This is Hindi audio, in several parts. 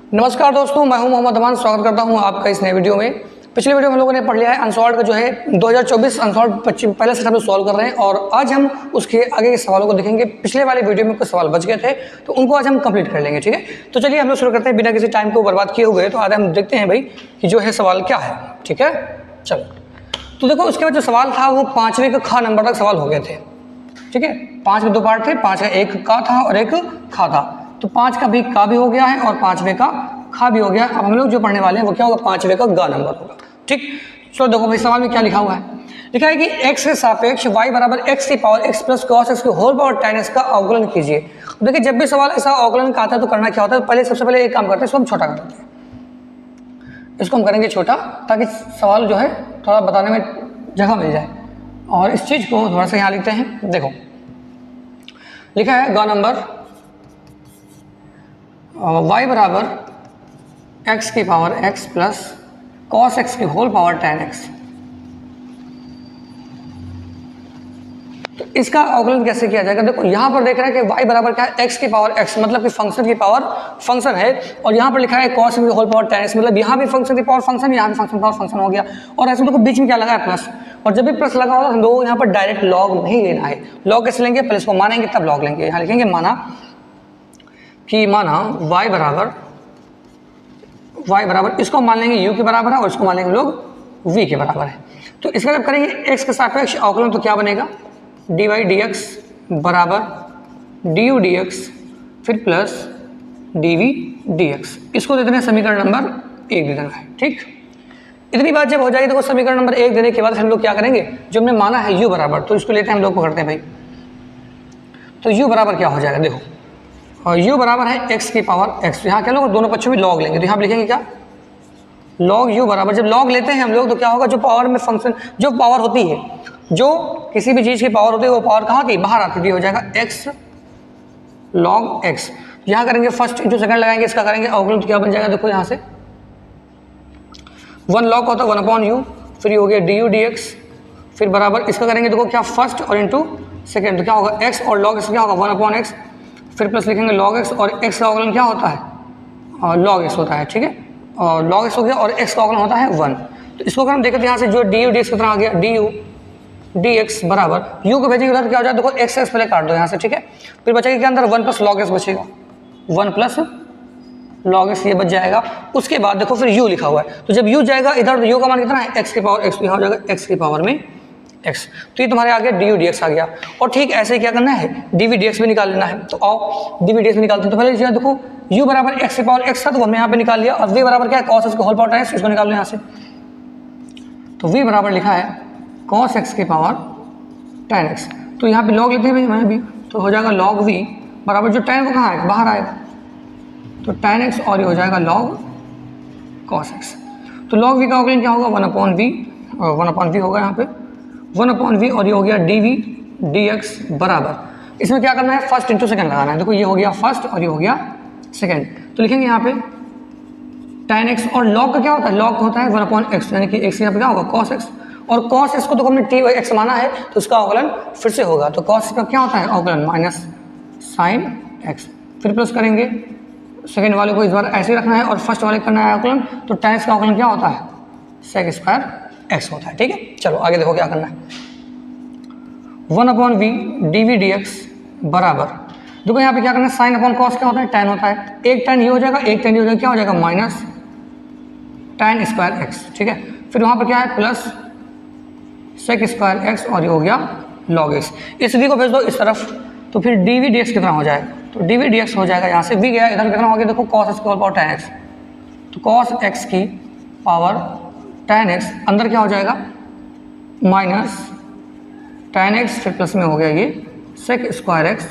नमस्कार दोस्तों, मैं हूं मोहम्मद अमान। स्वागत करता हूं आपका इस नए वीडियो में। पिछले वीडियो में हम लोगों ने पढ़ लिया है अनसॉल्व का जो है 2024 अनसॉल्व पहले से हम लोग सॉल्व कर रहे हैं और आज हम उसके आगे के सवालों को देखेंगे। पिछले वाले वीडियो में कुछ सवाल बच गए थे तो उनको आज हम कंप्लीट कर लेंगे। ठीक है, तो चलिए हम लोग शुरू करते हैं बिना किसी टाइम को बर्बाद किए हुए। तो आज हम देखते हैं भाई कि जो है सवाल क्या है। ठीक है, चलो तो देखो उसके बाद जो सवाल था वो 5वें का खा नंबर तक सवाल हो गए थे। ठीक है, 5 के 2 पार्ट थे, 5 का एक का था और एक खा था। तो 5 का भी का भी हो गया है और 5वें का खा भी हो गया। अब हम लोग जो पढ़ने वाले हैं वो क्या होगा, 5वें का गा नंबर होगा। ठीक, चलो देखो भाई सवाल में क्या लिखा हुआ है। लिखा है कि x के सापेक्ष y बराबर x की power x plus cos x की होल पावर tan x का अवकलन कीजिए। देखिए जब भी सवाल ऐसा अवकलन का आता है तो करना क्या होता है, पहले सबसे पहले एक काम करते हैं, इसको हम छोटा कर देते हैं। इसको हम करेंगे छोटा ताकि सवाल जो है थोड़ा बताने में जगह मिल जाए। और इस चीज़ को थोड़ा सा यहाँ लिखते हैं। देखो लिखा है गा नंबर y बराबर x की power x plus cos x की होल पावर tan x। तो इसका अवकलन कैसे किया जाएगा, देखो यहाँ पर देख रहे हैं कि y बराबर क्या है, x की पावर x मतलब कि फंक्शन की पावर फंक्शन है। और यहाँ पर लिखा है cos की होल पावर tan x मतलब यहाँ भी फंक्शन की पावर फंक्शन, यहाँ भी फंक्शन पावर फंक्शन हो गया। और ऐसे देखो बीच में क्या लगा है, प्लस। और जब भी प्लस लगा होगा हम लोग यहाँ पर डायरेक्ट लॉग नहीं लेना है। लॉग कैसे लेंगे, पहले इसको मानेंगे तब लॉग लेंगे। यहाँ लिखेंगे माना y बराबर इसको मान लेंगे u के बराबर है और इसको मान लेंगे लोग v के बराबर है। तो इसका जब करेंगे x के सापेक्ष अवकलन तो क्या बनेगा, dy dx बराबर du dx फिर प्लस dv dx। इसको दे देना समीकरण नंबर 1 दे देना है। ठीक, इतनी बात जब हो जाएगी तो समीकरण नंबर 1 देने के बाद हम लोग क्या करेंगे, जो हमने माना है u बराबर, तो इसको लेते हैं हम लोग पकड़ते हैं भाई। तो u बराबर क्या हो जाएगा, देखो और u बराबर है x की पावर x। यहाँ क्या लोग दोनों पक्षों में लॉग लेंगे, तो यहाँ लिखेंगे क्या, लॉग u बराबर। जब लॉग लेते हैं हम लोग तो क्या होगा, जो पावर में फंक्शन जो पावर होती है, जो किसी भी चीज़ की पावर होती है वो पावर कहाँ की, बाहर आती है, हो जाएगा x लॉग x। यहाँ करेंगे फर्स्ट इंटू सेकंड लगाएंगे, इसका करेंगे अवकलन तो क्या बन जाएगा, देखो यहाँ से 1 लॉग होता है 1/u, फिर ये हो गया du dx, फिर बराबर इसका करेंगे देखो क्या फर्स्ट और इंटू सेकेंड, तो क्या होगा x और लॉग x क्या होगा 1/x, फिर प्लस लिखेंगे log x और x का अवकलन क्या होता है, और log x होता है। ठीक है, और log x हो गया और x का अवकलन होता है 1। तो इसको अगर हम देखें तो यहाँ से जो du dx कितना आ गया, du dx बराबर u को भेजेंगे उधर क्या हो जाए, देखो x पहले काट दो यहाँ से। ठीक है, फिर बचेगा क्या अंदर 1 प्लस log x बचेगा, 1 प्लस log x ये बच जाएगा। उसके बाद देखो फिर u लिखा हुआ है, तो जब u जाएगा इधर तो u का मान कितना है, x की पावर x, यहाँ हो जाएगा x की पावर में x। तो ये तुम्हारे आगे du dx आ गया। और ठीक ऐसे ही क्या करना है, dv dx भी निकाल लेना है। तो आओ dv dx निकालते हैं। तो पहले जो देखो u बराबर x की पावर x था तो हमने यहाँ पे निकाल लिया, और v बराबर क्या है, cos x की होल पावर tan x, इसको निकाल लें यहाँ से। तो v बराबर लिखा है cos x की पावर tan x। तो यहाँ पे log लेते हैं भाई मैं भी, तो हो जाएगा log v बराबर जो tan को कहाँ आएगा, बाहर आएगा, तो tan x और ये हो जाएगा log cos x। तो log v का अवकलन क्या होगा, 1/v, और 1/v होगा यहाँ पे 1/v, और ये हो गया dv dx बराबर, इसमें क्या करना है, फर्स्ट इंटू सेकंड लगाना है। देखो ये हो गया फर्स्ट और ये हो गया सेकंड, तो लिखेंगे यहाँ पे tan x, और log का क्या होता है, log होता है 1/x, यानी कि x यहाँ पे क्या होगा cos x, और cos x को तो हमने t x माना है तो उसका अवकलन फिर से होगा। तो cos का क्या होता है अवकलन, माइनस sin x, फिर प्लस करेंगे सेकंड वाले को इस बार ऐसे ही रखना है और फर्स्ट वाले करना है अवकलन, तो tan x का अवकलन क्या होता है, sec स्क्वायर x होता है। ठीक है, चलो आगे देखो क्या करना है, 1/v dv dx बराबर, देखो यहाँ पे क्या करना है, साइन अपॉन कॉस क्या होता है, tan होता है, एक tan ये हो जाएगा, एक tan ये हो जाएगा, क्या हो जाएगा माइनस tan स्क्वायर x। ठीक है, फिर वहाँ पर क्या है प्लस सेक स्क्वायर x, और ये हो गया log x। इस v को भेज दो इस तरफ, तो फिर dv dx कितना हो जाएगा, तो dv dx हो जाएगा यहाँ से v गया इधर कितना हो गया, देखो cos x की होल पावर tan x, तो cos x की पावर tan x अंदर क्या हो जाएगा माइनस tan x, फिर प्लस में हो गया ये sec square x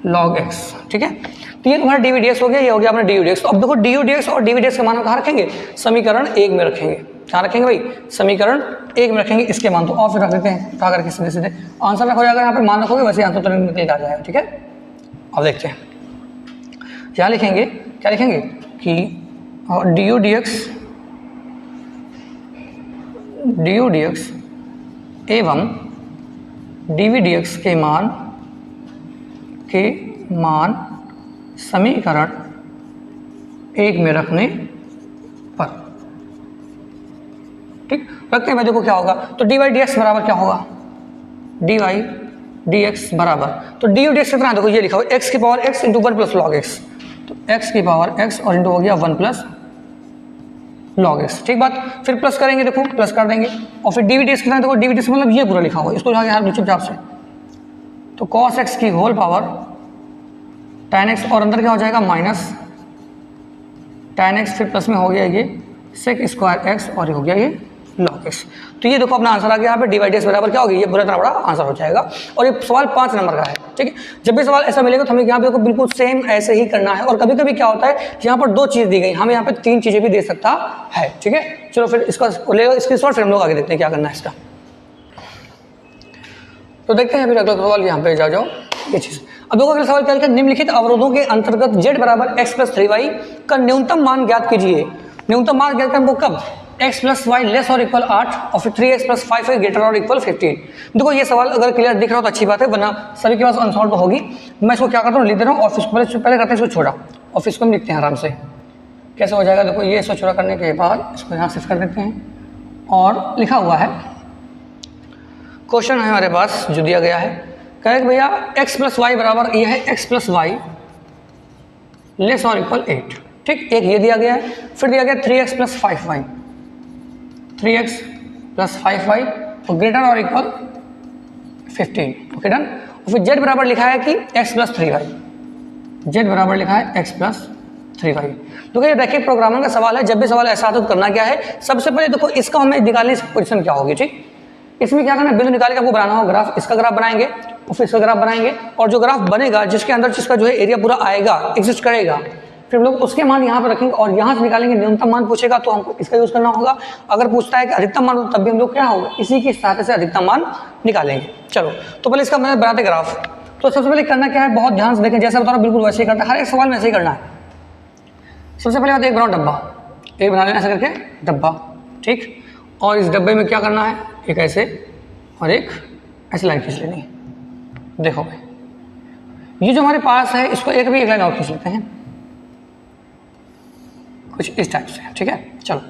log x। ठीक है, तो ये तुम्हारा dv dx हो गया, ये हो गया अपना du dx। तो अब देखो du dx और dv dx के मान कहाँ रखेंगे, समीकरण 1 में रखेंगे। कहाँ रखेंगे भाई, समीकरण 1 में रखेंगे इसके मान, तो और फिर रख देते हैं उठा करके सीधे सीधे आंसर रखा जाएगा, यहाँ पर मान रखोगे वैसे आंसर तुरंत निकल आ जाएगा। ठीक है, अब देखते हैं क्या लिखेंगे, क्या लिखेंगे कि du dx एवं dv dx के मान समीकरण 1 में रखने पर। ठीक, रखते हैं भाई, देखो क्या होगा, तो dy dx बराबर क्या होगा, dy dx बराबर, तो dy dx कितना है, देखो ये लिखा हुआ x की power x into 1 plus log x, तो x की पावर x और इंटू हो गया 1 प्लस लॉग एक्स। ठीक बात, फिर प्लस करेंगे, देखो प्लस कर देंगे, और फिर डी वी डी एस कितना है, देखो डी वी डी एस मतलब ये पूरा लिखा हुआ है, इसको जाके यार चुपचाप से, तो कॉस एक्स की होल पावर tan एक्स, और अंदर क्या हो जाएगा माइनस tan एक्स, फिर प्लस में हो गया ये सेक स्क्वायर एक्स, और ये हो गया ये लॉग एक्स। तो ये देखो अपना आंसर आ गया यहाँ पे, डी वाई डी एक्स बराबर क्या होगी, ये पूरा इतना बड़ा आंसर हो जाएगा। और ये सवाल 5 नंबर का है। ठीक है, जब भी सवाल ऐसा मिलेगा तो हमें यहाँ पे देखो बिल्कुल सेम ऐसे ही करना है। और कभी कभी क्या होता है, यहाँ पर 2 चीज़ दी गई, हमें यहाँ पे 3 चीज़ें भी दे सकता है। ठीक है, चलो फिर इसका लेगा स्क्रीनशॉट, फिर हम लोग आगे देखते हैं क्या करना है इसका। तो देखते हैं फिर अगला सवाल, यहाँ पे जाओ ये चीज़। अब देखो अगला सवाल क्या लिखा, निम्नलिखित अवरोधों के अंतर्गत z बराबर x प्लस 3y का न्यूनतम मान ज्ञात कीजिए। न्यूनतम मान ज्ञात करना कब, x प्लस वाई लेस और इक्वल 8 और फिर 3x प्लस 5 ग्रेटर और इक्वल 15। देखो ये सवाल अगर क्लियर दिख रहा हो तो अच्छी बात है, वरना सभी के पास अनसॉल्व तो होगी। मैं इसको क्या करता हूँ, लिख दे रहा हूँ, और फिर पहले करते हैं इसको छोड़ा, और फिर इसको हम लिखते हैं आराम से, कैसे हो जाएगा। देखो ये इसको छोड़ा करने के बाद इसको यहाँ शिफ्ट कर देते हैं, और लिखा हुआ है क्वेश्चन है हमारे पास जो दिया गया है, कहे कि भैया x प्लस वाई बराबर ये है x प्लस वाई लेस और इक्वल 8। ठीक, एक ये दिया गया है, फिर दिया गया 3x plus 5y, 3x plus 5y और ग्रेटर और इक्वल 15। Okay done. और फिर z बराबर लिखा है कि x प्लस 3y, z बराबर लिखा है x प्लस 3y। तो ये देखिए प्रोग्रामर का सवाल है, जब भी सवाल ऐसा आता तो करना क्या है, सबसे पहले देखो इसका हमें निकालने की पोजीशन क्या होगी। ठीक, इसमें क्या करना है, बिंदु निकाल के आपको बनाना होगा ग्राफ, इसका ग्राफ बनाएंगे और फिर इसका ग्राफ बनाएंगे, और जो ग्राफ बनेगा जिसके अंदर जिसका जो है एरिया पूरा आएगा, एग्जिस्ट करेगा, फिर हम लोग उसके मान यहाँ पर रखेंगे और यहाँ से निकालेंगे। न्यूनतम मान पूछेगा तो हमको इसका यूज करना होगा, अगर पूछता है कि अधिकतम मान तब भी हम लोग क्या होगा, इसी की सहायता से अधिकतम मान निकालेंगे। चलो तो पहले इसका मतलब बनाते ग्राफ। तो सबसे पहले करना क्या है, बहुत ध्यान से देखें, जैसा बता रहा हूँ बिल्कुल वैसे ही करना है, हर एक सवाल में ऐसे ही करना है। सबसे पहले बात एक बनाओ डब्बा, एक बना लेना ऐसा करके डब्बा। ठीक, और इस डब्बे में क्या करना है, एक ऐसे और एक ऐसे लाइन खींच लेनी है। देखो ये जो हमारे पास है इसको एक लाइन और खींच लेते हैं कुछ इस टाइप से। ठीक है, चलो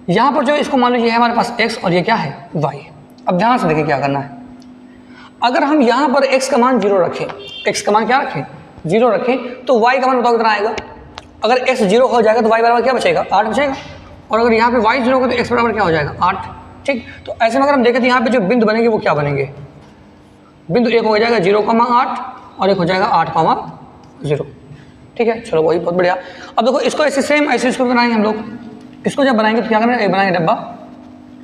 यहाँ पर जो इसको मान लीजिए है हमारे पास x और ये क्या है y। अब ध्यान से देखिए क्या करना है, अगर हम यहाँ पर x का मान 0 रखें, x का मान क्या रखें 0 रखें, तो y का मान बताओ कितना आएगा। अगर x 0 हो जाएगा तो y बराबर क्या बचेगा 8 बचेगा, और अगर यहाँ पे y 0 होगा तो x बराबर क्या हो जाएगा 8। ठीक, तो ऐसे में अगर हम देखें तो यहाँ पे जो बिंदु बनेंगे वो क्या बनेंगे, बिंदु एक हो जाएगा 0,8 और एक हो जाएगा 8,0। ठीक है, चलो वही बहुत बढ़िया। अब देखो इसको ऐसे सेम ऐसे इसको बनाएंगे हम लोग, इसको जब बनाएंगे तो क्या करना है, एक बनाएंगे डब्बा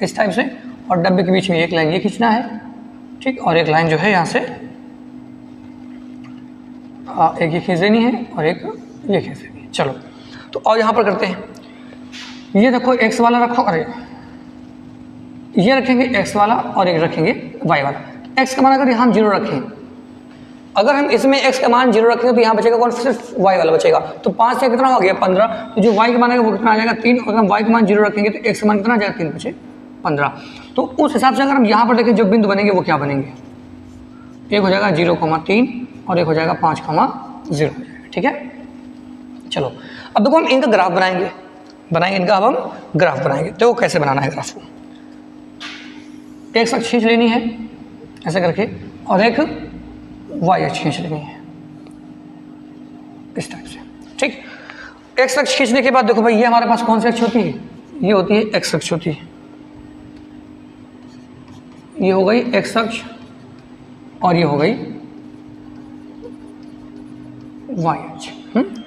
इस टाइप से, और डब्बे के बीच में एक लाइन ये खींचना है। ठीक, और एक लाइन जो है यहाँ से एक ये खींच देनी है और एक ये खींच देनी है। चलो तो और यहाँ पर करते हैं, ये देखो x वाला रखो, अरे ये रखेंगे x वाला और एक रखेंगे y वाला। x का मान अगर यहाँ हम 0 रखें, अगर हम इसमें x का मान 0 रखेंगे तो यहाँ बचेगा कौन, सिर्फ y वाला बचेगा। तो 5 से कितना हो गया 15, तो जो y का मान है वो कितना आ जाएगा 3, और अगर हम y का मान 0 रखेंगे तो x का मान कितना आ जाएगा 3 बचे 15। तो उस हिसाब से अगर हम यहाँ पर देखें जो बिंदु बनेंगे वो क्या बनेंगे, एक हो जाएगा 0,3 और एक हो जाएगा 5,0। ठीक है, चलो अब देखो हम इनका ग्राफ बनाएंगे इनका, अब हम ग्राफ बनाएंगे। तो कैसे बनाना है ग्राफ को, एक अक्ष खींच लेनी है ऐसे करके और एक वाई अक्ष खींच लेनी है इस टाइप से। ठीक, एक्स अक्ष खींचने के बाद देखो भाई ये हमारे पास कौन सी अक्ष होती है, ये होती है एक्स अक्ष होती है, ये हो गई एक्स अक्ष और ये हो गई वाई अक्ष।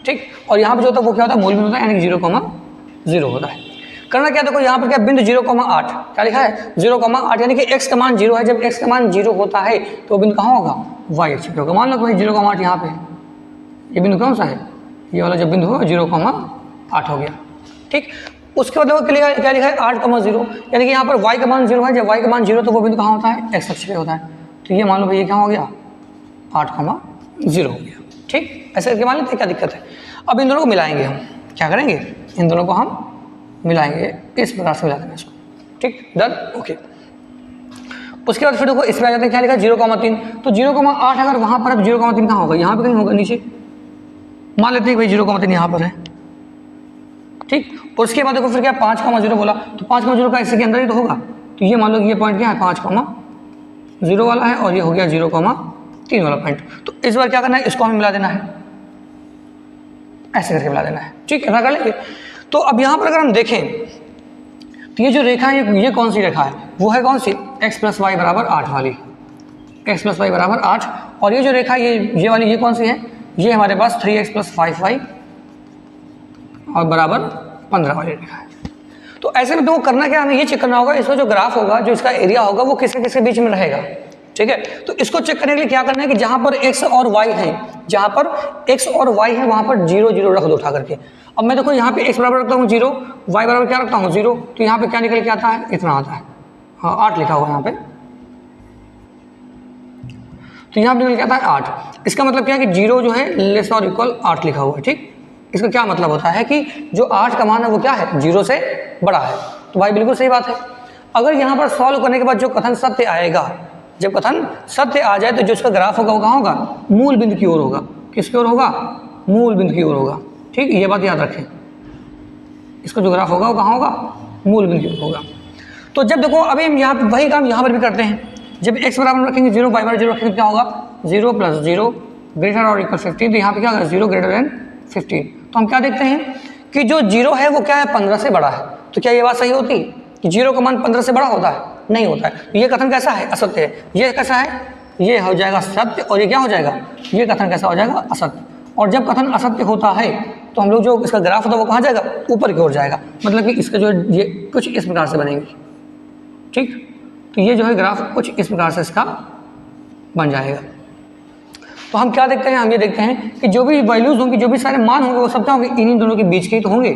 ठीक, और यहाँ पे जो होता है वो क्या होता है, मूल बिंदु होता है, यानी 0,0 होता है। करना क्या, देखो यहाँ पर क्या बिंदु 0,8 क्या लिखा है 0,8, यानी कि x का मान 0 है। जब x का मान 0 होता है तो बिंदु कहाँ होगा, y अक्ष पे होगा। मान लो भाई 0,8 यहाँ पे, ये बिंदु कौन सा है, ये वाला जब बिंदु होगा 0,8 हो गया। ठीक, उसके बाद देखो क्या लिखा है 8,0, यानी कि यहाँ पर y का मान 0 है। जब y का मान 0 तो वो बिंदु कहाँ होता है, x अक्ष पे होता है। तो ये मान लो भाई ये क्या हो गया 8,0 हो गया। ठीक, ऐसे करके मान लेते हैं, क्या दिक्कत है। अब इन दोनों को मिलाएंगे हम, क्या करेंगे, इन दोनों को हम मिलाएंगे, इस प्रकार से मिला देंगे इसको। ठीक, डन, ओके। उसके बाद फिर देखो इसमें आ जाते हैं, क्या लिखा 0,3, तो 0,8 अगर वहाँ पर अब 0,3 कहाँ होगा, यहाँ पे कहीं होगा नीचे। मान लेते हैं भाई 0,3 यहाँ पर है, ठीक। और उसके बाद देखो फिर क्या 5,0 बोला, तो 5,0 का इसी के अंदर ही तो होगा। तो ये मान लो कि ये पॉइंट क्या है 5,0 वाला है, और ये हो गया 0,3 वाला पॉइंट। तो इस बार क्या करना है, इसको हमें मिला देना है, ऐसे करके मिला देना है, ठीक है ना, कर लेंगे। तो अब यहाँ पर अगर हम देखें तो ये जो रेखा है ये कौन सी रेखा है, वो है कौन सी, x + y = 8 वाली, x + y = 8। और ये जो रेखा ये वाली ये कौन सी है, ये हमारे पास 3x + 5y और बराबर 15 वाली रेखा है। तो ऐसे में तो करना क्या, हमें ये चेक करना होगा इसका जो ग्राफ होगा, जो इसका एरिया होगा वो किसके किसके बीच में रहेगा, ठीक है। तो इसको चेक करने के लिए क्या करना है कि जहां पर x और y है, जहां पर x और y है वहां पर 0 0 रख दो उठा करके। अब मैं देखो यहाँ पे x बराबर रखता हूँ 0, y बराबर क्या रखता हूँ 0, तो यहाँ पे क्या निकल के आता है, इतना आता है, हाँ 8 लिखा हुआ यहाँ पे, तो यहाँ पे निकल के आता है 8। इसका मतलब क्या है कि 0 जो है <= 8 लिखा हुआ है, ठीक। इसका क्या मतलब होता है कि जो 8 का मान है वो क्या है, 0 से बड़ा है। तो भाई बिल्कुल सही बात है। अगर यहाँ पर सॉल्व करने के बाद जो कथन सत्य आएगा, जब कथन सत्य आ जाए तो जो इसका ग्राफ होगा वो कहाँ होगा, मूल बिंदु की ओर होगा। किसकी ओर होगा, मूल बिंदु की ओर होगा, ठीक। ये बात याद रखें, इसका जो ग्राफ होगा वो कहाँ होगा, मूल बिंदु की ओर होगा। तो जब देखो अभी हम यहाँ पर वही काम यहाँ पर भी करते हैं, जब x बराबर रखेंगे 0, y बराबर 0 रखेंगे क्या होगा, 0 + 0 > 15। तो यहाँ पे क्या होगा 0 > 15। तो हम क्या देखते हैं कि जो 0 है वो क्या है, 15 से बड़ा है। तो क्या ये बात सही होती कि 0 का मान 15 से बड़ा होता है, नहीं होता है। तो ये कथन कैसा है, असत्य है। ये कैसा है, ये हो जाएगा सत्य, और ये क्या हो जाएगा, ये कथन कैसा हो जाएगा, असत्य। और जब कथन असत्य होता है तो हम लोग जो इसका ग्राफ होता है वो कहाँ जाएगा, ऊपर की ओर जाएगा। मतलब कि इसका जो ये कुछ इस प्रकार से बनेंगे, ठीक। तो ये जो है ग्राफ कुछ इस प्रकार से इसका बन जाएगा। तो हम क्या देखते हैं, हम ये देखते हैं कि जो भी वैल्यूज होंगी, जो भी सारे मान होंगे वो सब क्या होंगे, इन्हीं दोनों के बीच के ही तो होंगे,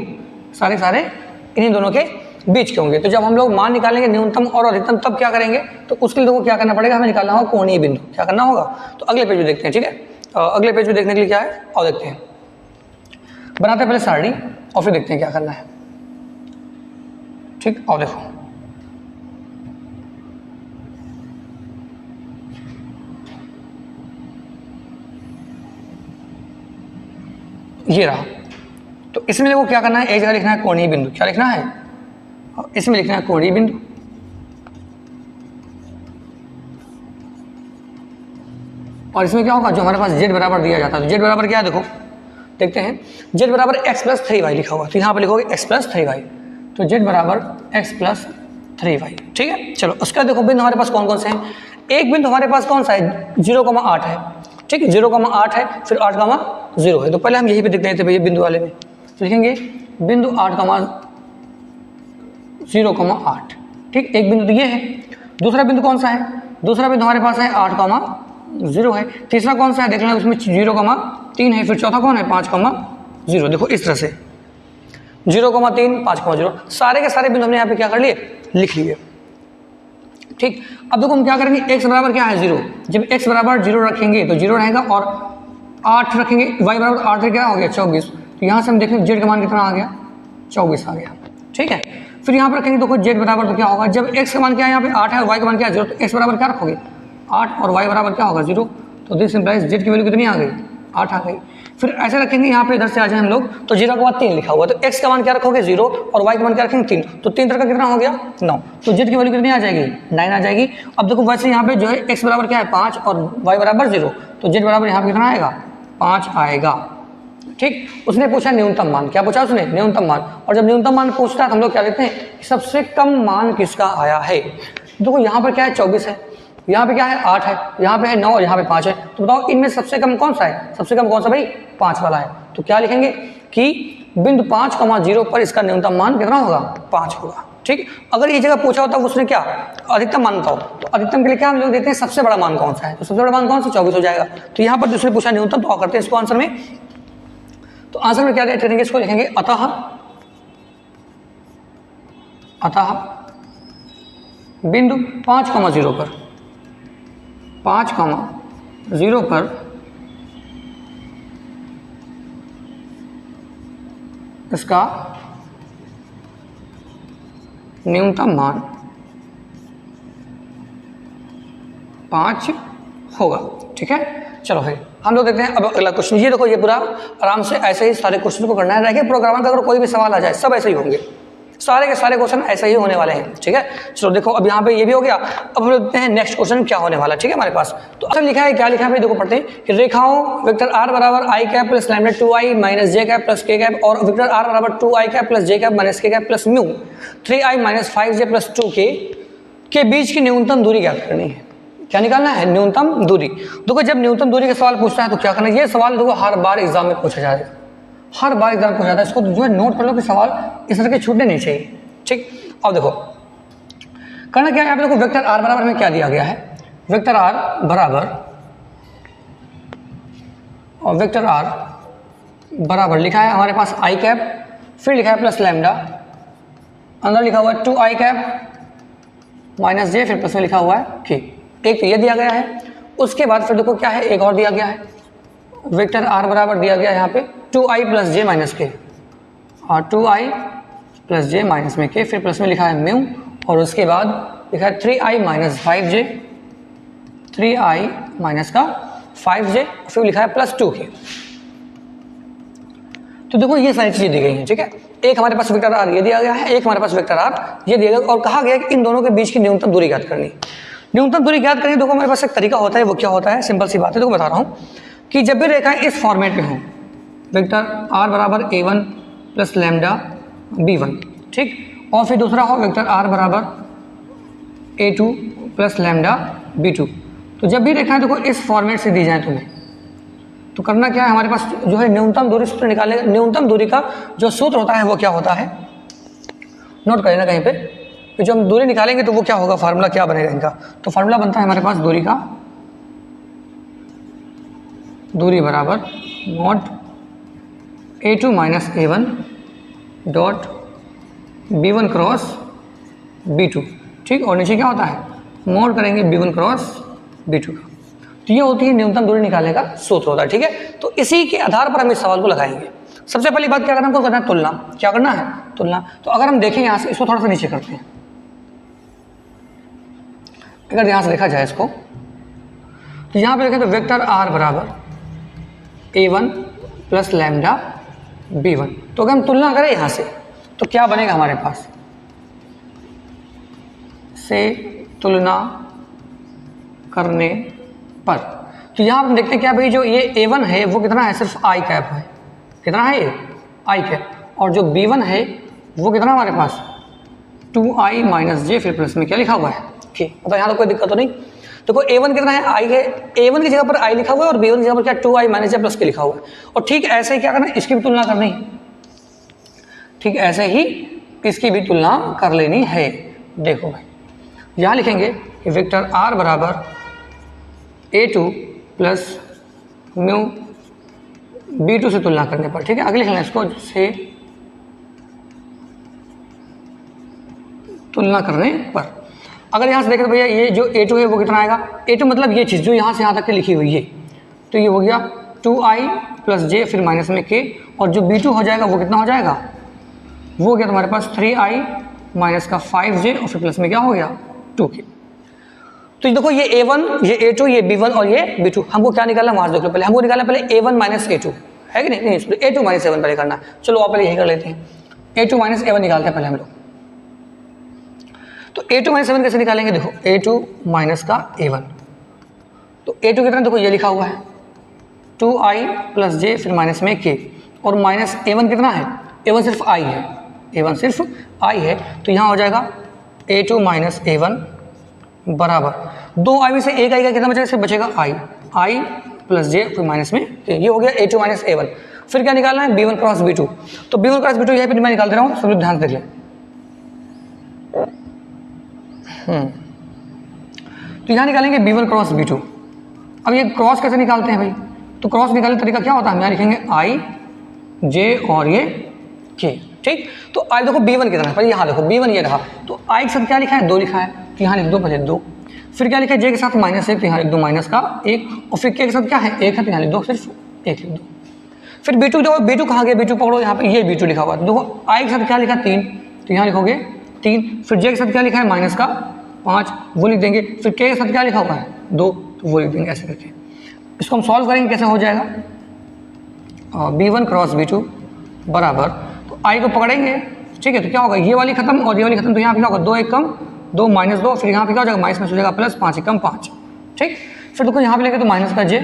सारे इन्हीं दोनों के बीच के होंगे। तो जब हम लोग मान निकालेंगे न्यूनतम और अधिकतम, तब क्या करेंगे, तो उसके लिए क्या करना पड़ेगा, हमें निकालना होगा कोणीय बिंदु। क्या करना होगा, तो अगले पेज में देखते हैं, ठीक है। अगले पेज में देखने के लिए क्या है, और देखते हैं, बनाते हैं पहले सारणी और फिर देखते हैं क्या करना है, ठीक। और देखो ये रहा। तो इसमें देखो क्या करना है, एक जगह लिखना है कोणीय बिंदु। क्या लिखना है, इसमें लिखना है कोणीय बिंदु। और इसमें क्या होगा, जो हमारे पास z बराबर दिया जाता है, तो z बराबर क्या है, देखो देखते हैं, z बराबर x + 3y लिखा हुआ। तो यहाँ पर लिखोगे x + 3y, तो z बराबर x + 3y, ठीक है। चलो उसका देखो बिंदु हमारे पास कौन कौन से हैं। एक बिंदु हमारे पास कौन सा है, 0,8 है, ठीक है, 0,8 है, फिर 8,0 है। तो पहले हम यहीं पे देख रहे थे भैया बिंदु वाले में, तो लिखेंगे बिंदु 8,0,8, ठीक। एक बिंदु तो ये है। दूसरा बिंदु कौन सा है, दूसरा बिंदु हमारे पास है 8,0 है। तीसरा कौन सा है देख लेना, उसमें 0,3 है। फिर चौथा कौन है 5,0। देखो इस तरह से 0,3 5,0 सारे के सारे बिंदु हमने यहाँ पे क्या कर लिए, लिख लिए, ठीक। अब देखो हम क्या करेंगे, x बराबर क्या है 0। जब x बराबर 0 रखेंगे तो 0 रहेगा, और 8 रखेंगे, y बराबर 8 है, क्या हो गया 24। तो यहाँ से हम देखें z का मान कितना आ गया, 24 आ गया, ठीक है। फिर यहाँ पर रखेंगे देखो z बराबर, तो क्या होगा, जब x का मान क्या है यहाँ पे 8 है और y का मान क्या है 0, तो x बराबर क्या रखोगे 8 और y बराबर क्या होगा 0। तो दिस इम्प्लाइज z की वैल्यू कितनी आ गई, 8 आ गई। फिर ऐसे रखेंगे यहाँ पे, इधर से आ जाए हम लोग, तो 0 के बाद 3 लिखा हुआ, तो x का मान क्या रखोगे 0 और y का मान क्या रखेंगे 3। तो 3 का कितना हो गया 9। तो z की वैल्यू कितनी आ जाएगी 9 आ जाएगी। अब देखो वैसे यहाँ पे जो है x बराबर क्या है 5 और y बराबर 0, तो z बराबर यहाँ पे कितना आएगा 5 आएगा, ठीक। उसने पूछा न्यूनतम मान, क्या पूछा उसने, न्यूनतम मान। और जब न्यूनतम मान पूछता है तो हम लोग क्या लेते हैं, सबसे कम मान किसका आया है। देखो यहाँ पर क्या है 24 है, यहाँ पे क्या है 8 है, यहाँ पे है 9 और यहाँ पे 5 है। तो बताओ इनमें सबसे कम कौन सा है, सबसे कम कौन सा भाई 5 वाला है। तो क्या लिखेंगे कि बिंदु 5,0 पर इसका न्यूनतम मान कितना होगा 5 होगा, ठीक। अगर ये जगह पूछा होता उसने क्या अधिकतम मान बताओ, तो अधिकतम के लिए क्या हम लोग देते हैं सबसे बड़ा मान कौन सा है, तो सबसे बड़ा मान कौन सा 24 हो जाएगा। तो यहाँ पर दूसरे पूछा न्यूनतम, तो करते हैं इसको आंसर में। तो आंसर में क्या करेंगे, इसको लिखेंगे अतः बिंदु 5,0 पर 5,0 पर इसका न्यूनतम मान 5 होगा, ठीक है। चलो भाई हम लोग देखते हैं अब अगला क्वेश्चन। ये देखो, ये पूरा आराम से ऐसे ही सारे क्वेश्चन को करना है। रह गए प्रोग्रामर का अगर कोई भी सवाल आ जाए सब ऐसे ही होंगे, सारे के सारे क्वेश्चन ऐसे ही होने वाले हैं, ठीक है। चलो देखो, अब यहाँ पे ये भी हो गया। अब हम देखते हैं नेक्स्ट क्वेश्चन क्या होने वाला, ठीक है। हमारे पास तो अच्छा लिखा है, क्या लिखा है भाई, देखो पढ़ते हैं कि रेखाओं वेक्टर आर बराबर i cap plus lambda 2i minus j cap plus k cap और वेक्टर आर बराबर 2i cap plus j cap minus k cap plus mu 3i minus 5j plus 2k के बीच की न्यूनतम दूरी ज्ञात करनी है। क्या निकालना है? न्यूनतम दूरी। देखो, जब न्यूनतम दूरी का सवाल पूछता है तो क्या करना है, ये सवाल देखो हर बार एग्जाम में पूछा जाएगा, हर बार एग्जाम पूछा जाता है। इसको जो है नोट कर लो कि सवाल इस तरह के छूटने नहीं चाहिए, ठीक। अब देखो करना क्या है, यहाँ पे देखो वेक्टर आर बराबर में क्या दिया गया है, वेक्टर आर बराबर और वेक्टर आर बराबर लिखा है हमारे पास आई कैप, फिर लिखा है प्लस लैम्डा, अंदर लिखा हुआ है 2i कैप माइनस जे, फिर प्लस में लिखा हुआ है के। एक तो ये दिया गया है, उसके बाद फिर देखो क्या है, एक और दिया गया है, वेक्टर आर बराबर दिया गया है यहाँ पे 2i प्लस जे माइनस के और 2i प्लस जे माइनस में के, फिर प्लस में लिखा है म्यू और उसके बाद लिखा है 3i minus 5j, 3i minus का 5j, फिर लिखा है प्लस 2k। तो देखो ये सारी चीज़ें दी गई हैं, ठीक है। एक हमारे पास वेक्टर आर ये दिया गया है, एक हमारे पास वेक्टर आर ये दिया गया और कहा गया कि इन दोनों के बीच की न्यूनतम दूरी ज्ञात करनी। न्यूनतम दूरी ज्ञात करनी, देखो हमारे पास एक तरीका होता है, वो क्या होता है, सिंपल सी बात है, देखो बता रहा हूँ कि जब भी रेखाएं इस फॉर्मेट में हो, वेक्टर आर बराबर a1 प्लस लैम्डा b1, ठीक, और फिर दूसरा हो वेक्टर आर बराबर a2 प्लस लैम्डा b2। तो जब भी रेखाएं देखो इस फॉर्मेट से दी जाए तुम्हें, तो करना क्या है, हमारे पास जो है न्यूनतम दूरी सूत्र निकालने, न्यूनतम दूरी का जो सूत्र होता है वो क्या होता है, नोट कर लेना कहीं पे, कि जो हम दूरी निकालेंगे तो वो क्या होगा, फार्मूला क्या बनेगा इनका। तो फार्मूला बनता है हमारे पास दूरी का, दूरी बराबर mod a2 minus a1 dot b1 cross b2, ठीक, और नीचे क्या होता है, मॉड करेंगे b1 क्रॉस b2 का। तो ये होती है न्यूनतम दूरी निकालने का सूत्र होता है, ठीक है। तो इसी के आधार पर हम इस सवाल को लगाएंगे। सबसे पहली बात क्या करना, हमको करना है तुलना। क्या करना है, तुलना। तो अगर हम देखें यहाँ से, इसको थोड़ा सा नीचे करते हैं, अगर यहाँ से देखा जाए इसको, तो यहाँ पे देखें तो वेक्टर आर बराबर a1 प्लस लैम्डा b1। तो अगर हम तुलना करें यहाँ से तो क्या बनेगा हमारे पास, से तुलना करने पर, तो यहाँ हम देखते हैं क्या भाई, जो ये a1 है वो कितना है, सिर्फ i कैप है, कितना है ये i कैप, और जो b1 है वो कितना हमारे पास 2i माइनस जे, फिर प्लस में क्या लिखा हुआ है के। मतलब यहाँ तो कोई दिक्कत तो नहीं। देखो a1 कितना है, i है, a1 की जगह पर i लिखा हुआ है और b1 की जगह पर क्या 2i माइनस जे प्लस के लिखा हुआ है। और ठीक ऐसे ही क्या करना है, इसकी भी तुलना करनी है, ठीक ऐसे ही इसकी भी तुलना कर लेनी है। देखो भाई यहाँ लिखेंगे कि वेक्टर r बराबर a2 प्लस म्यू b2 से तुलना करने पर, ठीक है। आगे लिख लेना इसको, से तुलना करने पर। अगर यहाँ से देखें तो भैया ये जो a2 है वो कितना आएगा, a2 मतलब ये चीज़ जो यहाँ से यहाँ तक की लिखी हुई है, तो ये हो गया 2i प्लस जे, फिर माइनस में k, और जो b2 हो जाएगा वो कितना हो जाएगा, वो गया तुम्हारे पास 3i माइनस का 5j, और फिर प्लस में क्या हो गया 2k। तो देखो ये a1, ये a2, ये b1 और ये b2, हमको क्या निकालना वहाँ से देख लो पहले, हमको निकालना पहले a1 माइनस a2 है कि नहीं, a2 माइनस a1 पहले करना। चलो आप पहले यही कर लेते हैं, a2 माइनस a1 निकालते हैं पहले हम लोग। तो a2 माइनस a1 कैसे निकालेंगे, देखो a2 माइनस का a1, तो a2 कितना, देखो ये लिखा हुआ है 2i प्लस जे, फिर माइनस में k, और माइनस a1 कितना है, a1 सिर्फ i है, a1 सिर्फ i है, तो यहाँ हो जाएगा a2 माइनस a1 बराबर 2i में से एक i का कितना बचेगा, सिर्फ बचेगा i प्लस जे, फिर माइनस में k। ये हो गया a2 माइनस a1। फिर क्या निकालना है, b1 क्रॉस b2। तो b1 क्रॉस b2 यहाँ पे मैं निकाल दे रहा हूँ, सब लोग ध्यान से देख लें। तो यहाँ निकालेंगे b1 क्रॉस b2। अब ये क्रॉस कैसे निकालते हैं भाई, तो क्रॉस निकालने का तरीका क्या होता है, हम यहाँ लिखेंगे i j और ये k, ठीक। तो आई देखो b1 कितना है, पर यहाँ देखो b1 ये रहा, तो i के साथ क्या लिखा है, 2 लिखा है, तो यहाँ लिख दो पहले 2, फिर क्या लिखा है j के साथ -1, तो यहाँ लिख दो माइनस का 1, और फिर k के साथ क्या है 1 है, तो यहाँ लिख दो सिर्फ 1 लिख दो। फिर b2 देखो, b2 कहाँ गया, b2 पकड़ो, यहाँ पे ये b2 लिखा हुआ है, देखो i के साथ क्या लिखा 3, तो यहाँ लिखोगे 3, फिर j के साथ क्या लिखा है माइनस का 5, वो लिख देंगे, फिर k के साथ क्या लिखा हुआ है 2, तो वो लिख देंगे ऐसे करके। इसको हम सॉल्व करेंगे, कैसे हो जाएगा, b1 क्रॉस b2 बराबर, तो i को पकड़ेंगे, ठीक है, तो क्या होगा, ये वाली खत्म और ये वाली खत्म, तो यहाँ पे क्या होगा, 2 1 कम 2 माइनस 2, फिर यहाँ पे क्या हो जाएगा, माइनस में हो जाएगा प्लस, 5 1 कम 5, ठीक। फिर देखो यहाँ पे लेंगे तो माइनस का j,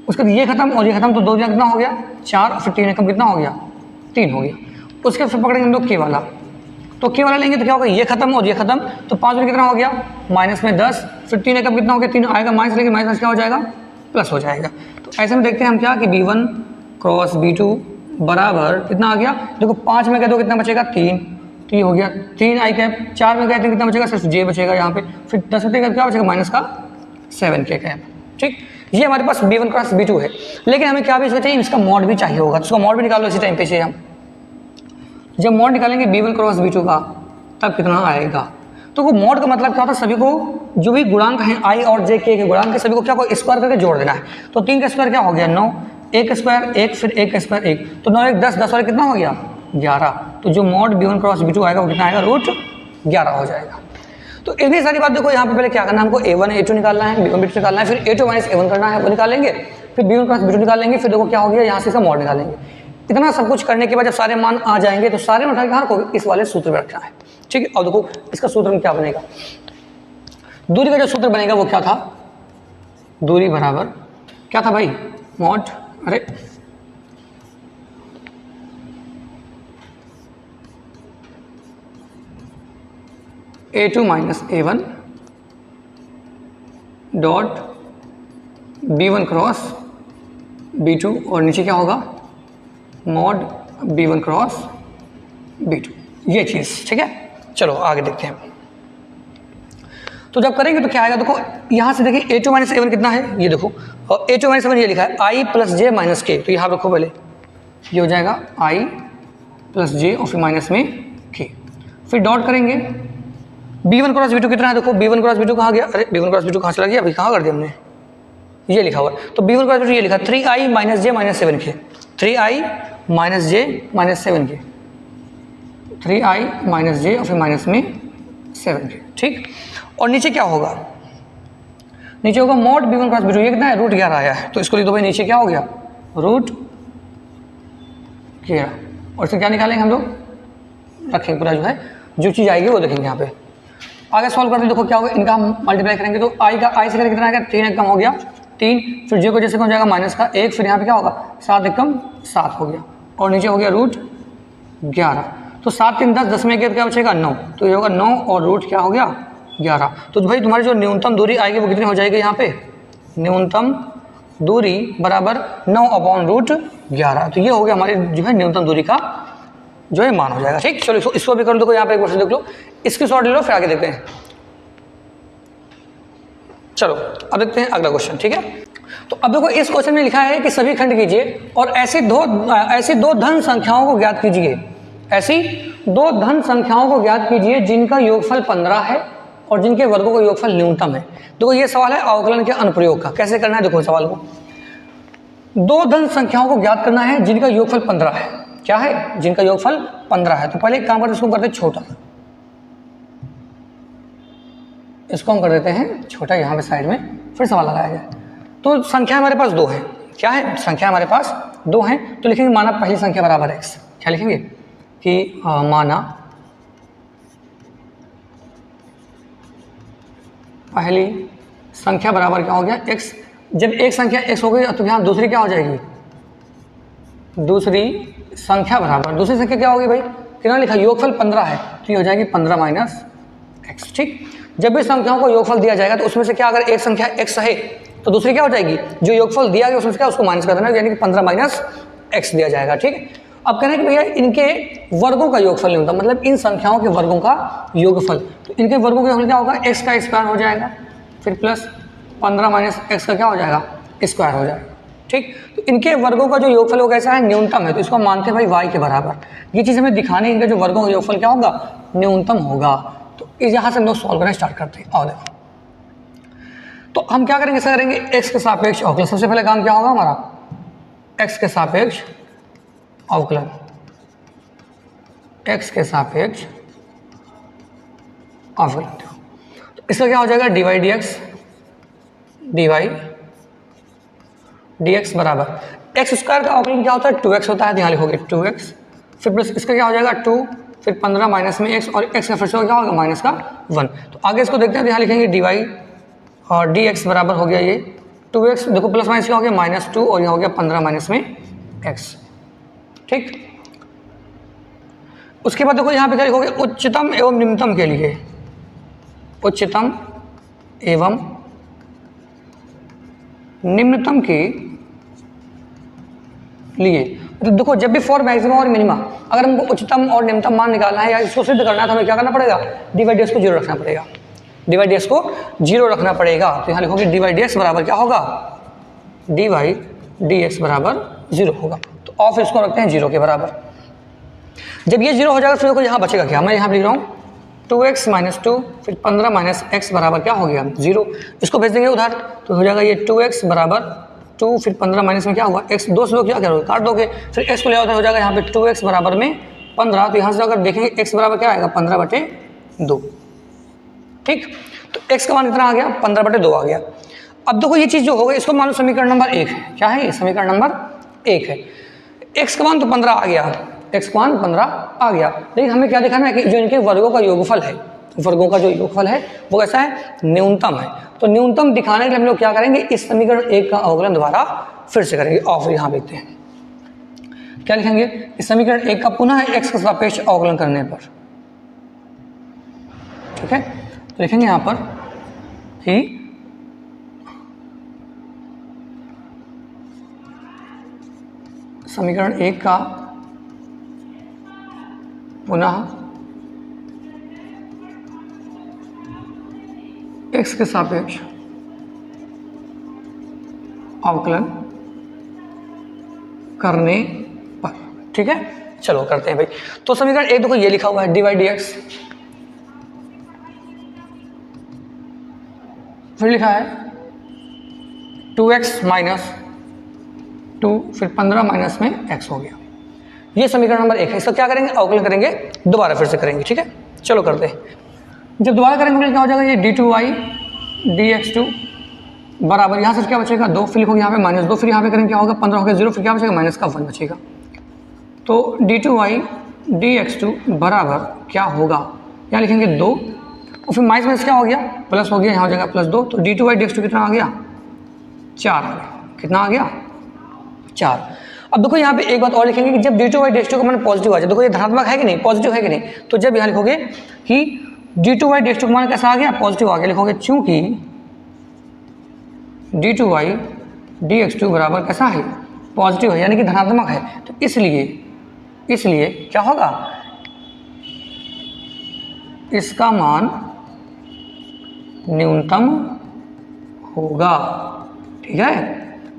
उसके बाद ये खत्म और ये खत्म, तो 2 कितना हो गया 4, और फिर 3 कम कितना हो गया 3 हो गया। उसके बाद फिर पकड़ेंगे हम लोग के वाला, तो के वाला लेंगे तो क्या होगा, ये खत्म और ये खत्म, तो 5 में कितना हो गया माइनस में 10, फिर 3 कम कितना हो गया 3 आएगा माइनस, लेकिन माइनस क्या हो जाएगा प्लस हो जाएगा। तो ऐसे में देखते हैं हम क्या कि b1 क्रॉस b2 बराबर कितना आ गया, देखो 5 में गए तो कितना बचेगा 3, तो ये हो गया 3 आई कैप, 4 में गए तो कितना बचेगा, सिर्फ j बचेगा यहाँ पे, फिर 10 में क्या बचेगा माइनस का 7 के कैप, ठीक। ये हमारे पास b1 क्रॉस b2 है, लेकिन हमें क्या भी इसका चाहिए, इसका मॉड भी चाहिए होगा, तो उसका मॉड भी निकालो इसी टाइम पे से हम, जब मॉड निकालेंगे b1 क्रॉस b2 का तब कितना आएगा। तो वो मॉड का मतलब क्या होता है, सभी को जो भी गुणांक हैं i और j के गुणांक के सभी को क्या स्क्वायर करके जोड़ देना है। तो 3 का स्क्वायर क्या हो गया 9, 1 स्क्वायर 1, फिर 1 स्क्वायर 1, तो 9 1 10, 10 वाले कितना हो गया 11, तो जो मॉड b1 क्रॉस b2 आएगा वो कितना आएगा, रूट 11 हो जाएगा। तो इतनी सारी बात देखो, यहाँ पे पहले क्या करना है, हमको a1 a2 निकालना है, b1 b2 निकालना है, फिर a2 माइनस a1 करना है वो निकालेंगे, फिर b1 क्रॉस b2 निकालेंगे, फिर देखो क्या हो गया यहाँ से इसका मॉड निकालेंगे। इतना सब कुछ करने के बाद जब सारे मान आ जाएंगे तो सारे उठा के हर को इस वाले सूत्र में रखना है, ठीक है। और देखो इसका सूत्र में क्या बनेगा, दूरी का जो सूत्र बनेगा वो क्या था, दूरी बराबर क्या था भाई, मॉड, अरे a2 minus a1 dot b1 cross b2, और नीचे क्या होगा मॉड b1 क्रॉस b2, ये चीज़, ठीक है। चलो आगे देखते हैं। तो जब करेंगे तो क्या आएगा, देखो यहाँ से देखिए a2 माइनस a1 कितना है, ये देखो, और a2 माइनस a1 ये लिखा है i प्लस जे माइनस के, तो यहाँ रखो पहले, ये हो जाएगा i प्लस जे और फिर माइनस में के, फिर डॉट करेंगे b1 क्रॉस b2 कितना है, देखो b1 क्रॉस b2 कहाँ गया, अरे b1 क्रॉस b2 कहाँ चला गया, अभी कहाँ कर दिया हमने, ये लिखा हुआ, तो b1 क्रॉस b2 ये लिखा 3i माइनस जे माइनस 7 के, 3i माइनस जे माइनस 7 के, 3i माइनस जे और फिर माइनस में 7 के, ठीक। और नीचे क्या होगा, नीचे होगा मॉड b1 क्रॉस b2, ये कितना है, रूट 11 आया है, तो इसको लिख दो भाई, नीचे क्या हो गया रूट 11, और इससे क्या निकालेंगे हम लोग, रखेंगे पूरा जो है जो चीज़ आएगी वो देखेंगे यहाँ पे। आगे सॉल्व करते देखो क्या होगा, इनका हम मल्टीप्लाई करेंगे तो i का i से करके कितना आएगा 3 कम हो गया 3, फिर j को जैसे कम हो जाएगा माइनस का 1, फिर यहाँ पे क्या होगा 7 कम 7 हो गया, और नीचे हो गया रूट 11, तो 7 3 10, 10 में क्या बचेगा 9, तो ये होगा 9 और रूट क्या हो गया 11। तो भाई तुम्हारी जो न्यूनतम दूरी आएगी वो कितनी हो जाएगी, यहाँ पे न्यूनतम दूरी बराबर 9 अपॉन रूट 11, तो ये हो गया हमारी जो है न्यूनतम दूरी का जो है मान हो जाएगा, ठीक। चलो इसको भी कर दो, यहाँ पे एक क्वेश्चन देख लो, इसकी शॉर्ट ले लो, फिर आगे देखते हैं। चलो अब देखते हैं अगला क्वेश्चन, ठीक है। तो अब देखो इस क्वेश्चन में लिखा है कि सभी खंड कीजिए और ऐसी दो धन संख्याओं को ज्ञात कीजिए, ऐसी दो धन संख्याओं को ज्ञात कीजिए जिनका योगफल 15 है और जिनके वर्गों का योगफल न्यूनतम है। देखो ये सवाल है अवकलन के अनुप्रयोग का, कैसे करना है देखो सवाल को, दो धन संख्याओं को ज्ञात करना है जिनका योगफल 15 है, क्या है जिनका योगफल 15 है। तो पहले एक काम करते हैं, इसको करते हैं छोटा, इसको हम कर देते हैं छोटा यहाँ पे साइड में, फिर सवाल लगाया जाए। तो संख्या हमारे पास 2 है, क्या है संख्या हमारे पास 2 है, तो लिखेंगे माना पहली संख्या बराबर x, क्या लिखेंगे कि माना पहली संख्या बराबर क्या हो गया x। जब एक संख्या x हो गई तो यहाँ दूसरी क्या हो जाएगी, दूसरी संख्या बराबर दूसरी संख्या क्या होगी भाई, कितना लिखा योगफल 15 है, तो ये हो जाएगी 15 माइनस x, ठीक। जब भी संख्याओं को योगफल दिया जाएगा तो उसमें से क्या, अगर एक संख्या x है तो दूसरी क्या हो जाएगी, जो योगफल दिया गया उसमें से क्या उसको माइनस कर देना, यानी कि 15 माइनस x दिया जाएगा, ठीक। अब कहना है कि भैया इनके वर्गों का योगफल नहीं होता, मतलब इन संख्याओं के वर्गों का योगफल, तो इनके वर्गों का योगफल क्या होगा, x का स्क्वायर हो जाएगा, फिर प्लस 15 माइनस x का क्या हो जाएगा स्क्वायर हो जाएगा, ठीक। तो इनके वर्गों का जो योगफल होगा ऐसा है न्यूनतम है, तो इसको मानते हैं भाई y के बराबर। ये चीज़ हमें दिखानी है, इनके जो वर्गों का योगफल क्या होगा न्यूनतम होगा। तो यहाँ से हम लोग सॉल्व करना स्टार्ट करते हैं। और देखो तो हम क्या करेंगे, ऐसा करेंगे x के सापेक्ष अवकलन। सबसे पहले काम क्या होगा हमारा, x के सापेक्ष अवकलन, x के सापेक्ष अवकलन। तो इसका क्या हो जाएगा dy dx, dy dx बराबर एक्स स्क्वायर का अवकलन क्या होता है 2x होता है, ध्यान लिखोगे 2x, फिर प्लस इसका क्या हो जाएगा 2, फिर 15 माइनस में x और x का फिर से क्या होगा माइनस का 1। तो आगे इसको देखते हैं, ध्यान लिखेंगे dy और dx बराबर हो गया ये 2x, देखो प्लस माइनस क्या हो गया -2 और यहाँ हो गया 15 माइनस में x। ठीक, उसके बाद देखो यहाँ पे क्या लिखोगे उच्चतम एवं निम्नतम के लिए, उच्चतम एवं निम्नतम के लिए। तो देखो जब भी फॉर मैक्सिमम और मिनिमा अगर हमको उच्चतम और निम्नतम मान निकालना है या इसको सिद्ध करना है तो हमें क्या करना पड़ेगा, dy/dx को 0 रखना पड़ेगा, dy/dx को 0 रखना पड़ेगा। तो यहाँ लिखोगे dy/dx बराबर क्या होगा, dy/dx बराबर 0 होगा। तो ऑफ इसको रखते हैं 0 के बराबर। जब ये 0 हो जाएगा फिर देखो यहाँ बचेगा क्या, मैं यहाँ लिख रहा हूँ 2x माइनस 2 फिर 15 माइनस x बराबर क्या हो गया 0। इसको भेज देंगे उधर तो हो जाएगा ये 2x बराबर 2 फिर 15 माइनस में क्या हुआ x, 2 से क्या करोगे काट दोगे, फिर x को ले आओ तो हो जाएगा यहाँ पे 2x बराबर में 15। तो यहाँ से अगर देखेंगे x बराबर क्या आएगा 15/2। ठीक, तो x का मान कितना आ गया 15/2 आ गया। अब देखो ये चीज़ जो होगा इसको मान लो समीकरण नंबर 1 है, क्या है ये समीकरण नंबर 1 है। x का मान तो 15 आ गया, x का मान 15 आ गया, लेकिन हमें क्या दिखाना है कि जो इनके वर्गों का योगफल है, वर्गों का जो योगफल है वो कैसा है न्यूनतम है। तो न्यूनतम दिखाने के लिए हम लोग क्या करेंगे इस समीकरण 1 का अवकलन दोबारा फिर से करेंगे। ऑफ यहाँ देखते हैं क्या लिखेंगे, इस समीकरण 1 का पुनः x का सापेक्ष अवकलन करने पर, ठीक है, तो लिखेंगे यहाँ पर कि समीकरण 1 का पुनः x के सापेक्ष अवकलन करने पर। ठीक है, चलो करते हैं भाई। तो समीकरण 1 देखो ये लिखा हुआ है dy/dx, फिर लिखा है 2x माइनस 2 फिर 15 माइनस में x हो गया। ये समीकरण नंबर 1 है। इसका क्या करेंगे अवकलन करेंगे, दोबारा फिर से करेंगे। ठीक है, चलो करते हैं। जब दोबारा करेंगे क्या हो जाएगा ये d2y dx2 बराबर यहाँ से क्या बचेगा 2, फिर लिखोगे यहाँ पे -2, फिर यहाँ पे करेंगे क्या होगा 15 हो गया 0, फिर क्या बचेगा माइनस का 1 बचेगा। तो d2y dx2 बराबर क्या होगा, यहाँ लिखेंगे 2 और फिर माइनस क्या हो गया प्लस हो गया, यहाँ हो जाएगा +2। तो d2y dx2 कितना आ गया 4 आ गया, कितना आ गया 4। अब देखो यहाँ पे एक बात और लिखेंगे कि जब d2y dx2 का मान पॉजिटिव आ जाए, देखो ये धनात्मक है कि नहीं, पॉजिटिव है कि नहीं, तो जब यहाँ लिखोगे कि d2y dx2 का मान कैसा आ गया पॉजिटिव आ गया, लिखोगे चूंकि d2y dx2 बराबर कैसा है पॉजिटिव है यानी कि धनात्मक है, तो इसलिए क्या होगा इसका मान न्यूनतम होगा। ठीक है,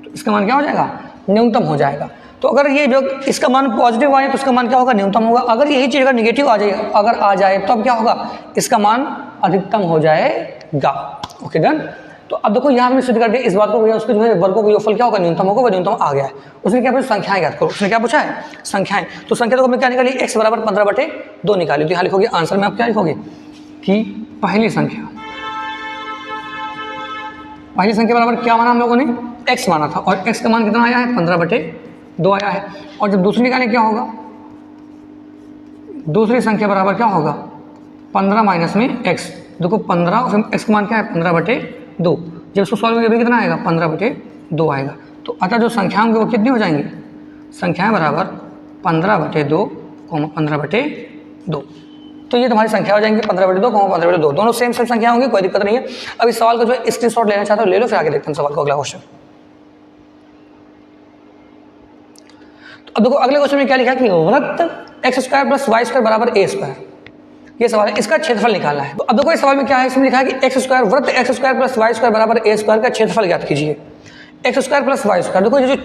तो इसका मान क्या हो जाएगा न्यूनतम हो जाएगा। तो अगर ये जो इसका मान पॉजिटिव आए तो इसका मान क्या होगा न्यूनतम होगा। अगर यही चीज़ अगर निगेटिव आ जाए आ जाए तो अब क्या होगा इसका मान अधिकतम हो जाएगा। Okay done. तो अब देखो यहाँ हमने सिद्ध कर दिया इस बात को, उसके जो है वर्गों का योगफल क्या होगा न्यूनतम होगा, वो न्यूनतम आ गया है। उसने क्या पूछा संख्याएं याद करो, उसने क्या पूछा है संख्याएं। तो संख्या देखो हमने क्या निकाली x बराबर 15/2 निकाली। तो यहाँ लिखोगे आंसर में आप क्या लिखोगे कि पहली संख्या बराबर क्या माना हम लोगों ने x माना था और x का मान कितना आया है 15/2 आया है। और जब दूसरी निकालें क्या होगा दूसरी संख्या बराबर क्या होगा 15 माइनस में x। देखो 15 और फिर x का मान क्या है 15/2। जब इसको सॉल्व करेंगे कितना आएगा 15/2 आएगा। तो अतः जो संख्याएं होंगी वो कितनी हो जाएंगी संख्याएं बराबर 15/2, 15/2। तो ये तुम्हारी संख्या हो जाएंगी 15/2, 15/2 दोनों सेम संख्या होंगी, कोई दिक्कत नहीं है। अब इस सवाल को जो है स्क्रीनशॉट लेना चाहते हो ले लो, फिर आगे देखते हैं सवाल को अगला क्वेश्चन। तो अब देखो अगले क्वेश्चन में क्या लिखा है कि वृत्त x² + y² बराबर a²। ये सवाल है, इसका क्षेत्रफल निकालना है। तो अब देखो इस सवाल में क्या है, इसमें लिखा है कि x² वृत्त x² + y² बराबर a² का क्षेत्रफल ज्ञात कीजिए। x² + y², देखो ये जो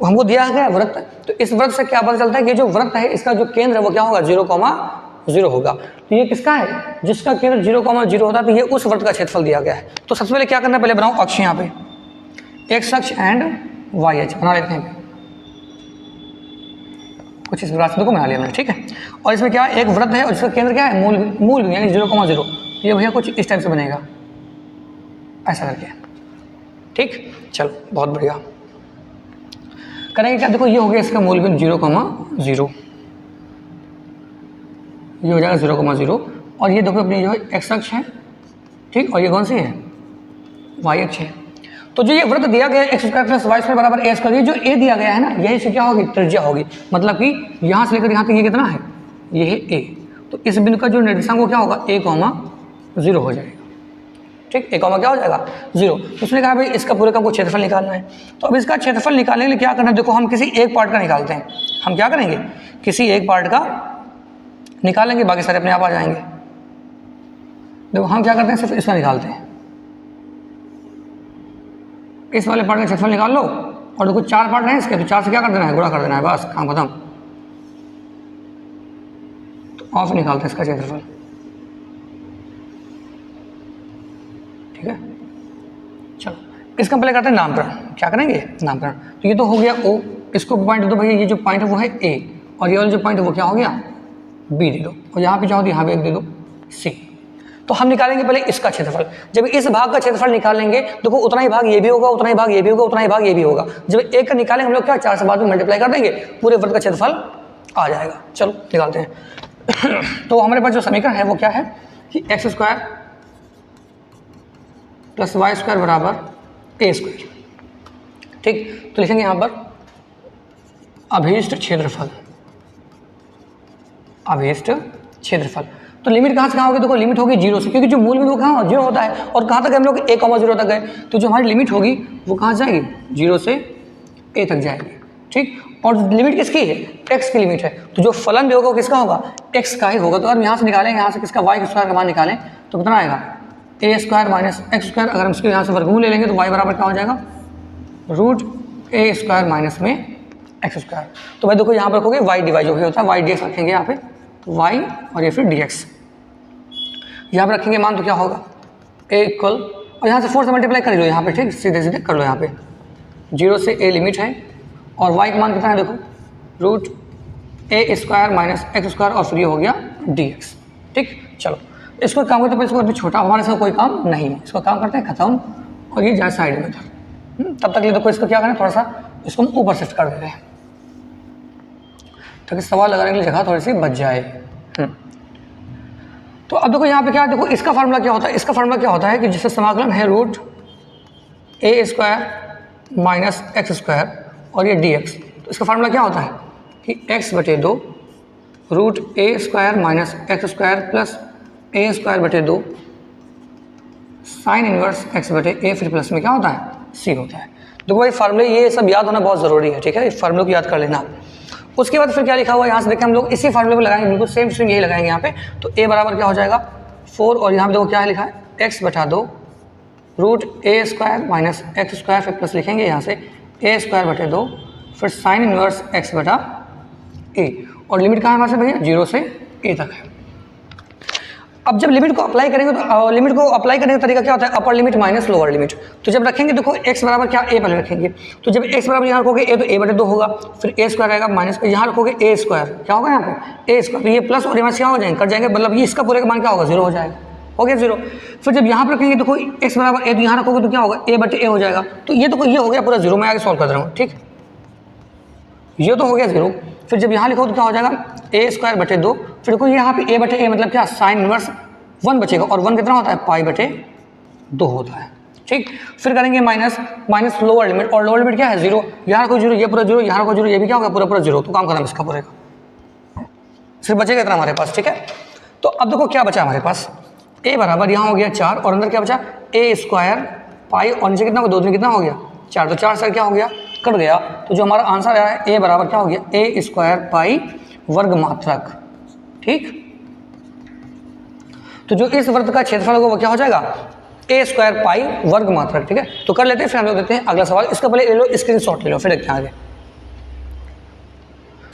हमको दिया गया है वृत्त, तो इस वृत्त से क्या पता चलता है कि जो वृत्त है इसका जो केंद्र है वो क्या होगा 0,0 होगा। तो ये किसका है जिसका केंद्र 0,0 होता है, तो ये उस वृत्त का क्षेत्रफल दिया गया है। तो सबसे पहले क्या करना है, पहले बनाओ अक्ष यहाँ पे x अक्ष एंड y अक्ष बना लेते हैं कुछ इस प्रकार से बना लिया मैंने। ठीक है, और इसमें क्या है एक वृत्त है और इसका केंद्र क्या है मूल यानी 0,0। ये भैया कुछ इस टाइप से बनेगा ऐसा करके। ठीक, चलो बहुत बढ़िया। करेंगे क्या, देखो ये हो गया इसका मूलबिंदु 0,0, ये हो जाएगा 0,0 और ये देखो अपनी जो है एक्स अक्ष है, ठीक, और ये कौन सी है, वाई अक्ष है। तो जो ये वृत्त दिया गया x square plus y square बराबर ए स्क्वायर, ये जो ए दिया गया है ना, यही से क्या होगी, त्रिज्या होगी। मतलब कि यहाँ से लेकर यहाँ तक ये कितना है, ये है ए। तो इस बिंदु का जो निर्देशांक वो क्या होगा, a,0 हो जाएगा, ठीक, a, क्या हो जाएगा 0। तो उसने कहा भाई इसका पूरे का हमको क्षेत्रफल निकालना है। तो अब इसका क्षेत्रफल निकालने के लिए क्या करना है, देखो हम किसी एक पार्ट का निकालते हैं। हम क्या करेंगे, किसी एक पार्ट का निकालेंगे, बाकी सारे अपने आप आ जाएंगे। देखो हम क्या करते हैं, सिर्फ इसका निकालते हैं, इस वाले पार्ट का क्षेत्रफल निकाल लो। और देखो 4 पार्ट हैं इसके, तो 4 से क्या कर देना है, गुणा कर देना है, बस काम खत्म। तो ऑफ निकालते हैं इसका क्षेत्रफल, ठीक है। चलो इसका पहले करते हैं नामकरण। क्या करेंगे, नामकरण। तो ये तो हो गया ओ, इसको पॉइंट दो भैया, ये जो पॉइंट है वो है ए, और ये वाला जो पॉइंट है वो क्या हो गया, बी दे दो, और यहाँ पे चाहो तो यहाँ पे एक दे दो, सी। तो हम निकालेंगे पहले इसका क्षेत्रफल। जब इस भाग का क्षेत्रफल निकालेंगे, देखो उतना ही भाग ये भी होगा, उतना ही भाग ये भी होगा, उतना ही भाग ये भी होगा। जब एक का निकालेंगे हम लोग क्या, 4 से बाद में मल्टीप्लाई कर देंगे, पूरे वृत्त का क्षेत्रफल आ जाएगा। चलो निकालते हैं। तो हमारे पास जो समीकरण है वो क्या है कि x square plus y square बराबर ए स्क्वायर, ठीक। तो लिखेंगे यहाँ पर अभीष्ट क्षेत्रफल, अभीष्ट क्षेत्रफल। तो लिमिट कहाँ से कहाँ होगी, देखो लिमिट होगी 0 से, क्योंकि जो मूल बिंदु कहाँ 0 होता है, और कहाँ तक हम लोग a,0 तक गए। तो जो हमारी लिमिट होगी वो कहाँ जाएगी, 0 से a तक जाएगी, ठीक। और लिमिट किसकी है, x की लिमिट है। तो जो फलन भी होगा वो किसका होगा, x का ही होगा। तो अगर यहाँ से निकालेंगे, यहाँ से किसका y स्क्वायर का मान निकालें तो कितना आएगा, a square minus x square. अगर हम इसके यहाँ से वर्गमूल ले लेंगे तो y बराबर क्या हो जाएगा, √a स्क्वायर माइनस में एक्स स्क्वायर। तो भाई देखो यहाँ पर रखोगे y डिवाइड जो भी होता है y dx रखेंगे यहाँ पे, तो y और ये फिर dx यहाँ पे रखेंगे मान, तो क्या होगा a इक्वल, और यहाँ से 4 से मल्टीप्लाई कर लो यहाँ पे, ठीक, सीधे सीधे कर लो यहाँ पे। 0 से a लिमिट है, और y का मान कितना है देखो, √a square minus x square, और फिर ये हो गया dx, ठीक। चलो इसको काम करते हैं, इसको अभी छोटा, हमारे साथ कोई काम नहीं है, इसको काम करते हैं खत्म, और ये जाए साइड में इधर। तब तक ले देखो इसको क्या करें, थोड़ा सा इसको हम ऊपर शिफ्ट कर देते हैं ताकि सवाल लगाने के लिए जगह थोड़ी सी बच जाए। तो अब देखो यहाँ पे क्या, देखो इसका फार्मूला क्या होता है, इसका फार्मूला क्या होता है कि जिससे समाकलन है √a square minus x square और ये dx। तो इसका फार्मूला क्या होता है कि x/2 √a square minus x square plus a square बटे 2 साइन इनवर्स x/a, फिर प्लस में क्या होता है, c होता है। देखो भाई फार्मूले ये सब याद होना बहुत ज़रूरी है, ठीक है, इस फार्मूले को याद कर लेना। उसके बाद फिर क्या लिखा हुआ है, यहाँ से देखें हम लोग इसी फार्मूले को लगाएंगे, बिल्कुल सेम यही लगाएंगे यहाँ पे। तो a बराबर क्या हो जाएगा 4, और यहाँ पे देखो क्या है लिखा है, x/2 √a square minus x square, फिर प्लस लिखेंगे यहाँ से a स्क्वायर बटे 2, फिर साइन इनवर्स x/a, और लिमिट कहाँ है हमारे से भैया, 0 से a तक है। अब जब लिमिट को अप्लाई करेंगे तो लिमिट को अप्लाई करने का तरीका क्या होता है, upper limit minus lower limit. तो जब रखेंगे देखो x बराबर क्या, a पहले रखेंगे। तो जब x बराबर यहाँ रखोगे a, तो a/2 होगा, फिर a स्क्वायर आएगा माइनस, यहाँ रखोगे a स्क्वायर, क्या होगा यहाँ पे a स्क्वायर, तो ये प्लस और यहाँ से क्या हो जाएंगे, कट जाएंगे, मतलब ये इसका पूरे का मान क्या होगा, 0 हो जाएगा, हो गया 0। फिर जब यहाँ पर रखेंगे देखो x बराबर a, तो यहाँ रखोगे तो क्या होगा, a/a हो जाएगा। तो ये तो ये हो गया पूरा 0, मैं आगे सॉल्व कर दे रहा हूँ, ठीक, ये तो हो गया 0। फिर जब यहाँ लिखो तो क्या हो जाएगा, a स्क्वायर बटे 2, फिर देखो यहाँ पे a/a मतलब क्या, साइन इनवर्स 1 बचेगा, और 1 कितना होता है, π/2 होता है, ठीक। फिर करेंगे माइनस लोअर लिमिट, और लोअर लिमिट क्या है 0, यहाँ को 0, ये पूरा 0, यहाँ को 0, ये भी क्या होगा पूरा 0। तो काम खत्म इसका पूरे का, सिर्फ बचेगा इतना हमारे पास, ठीक है। तो अब देखो क्या बचा हमारे पास, a बराबर यहाँ हो गया 4, और अंदर क्या बचा a स्क्वायर पाई, और नीचे कितना, 2 में कितना हो गया 4, तो 4 से क्या हो गया, कट गया। तो जो हमारा आंसर आया है a बराबर क्या हो गया, a स्क्वायर पाई वर्ग मात्रक, ठीक। तो जो इस वृत्त का क्षेत्रफल होगा वो क्या हो जाएगा, a स्क्वायर पाई वर्ग मात्रक, ठीक है। तो कर लेते हैं, फिर हम लोग देखते हैं अगला सवाल। इसका पहले ले लो स्क्रीनशॉट ले लो, फिर देखते हैं आगे,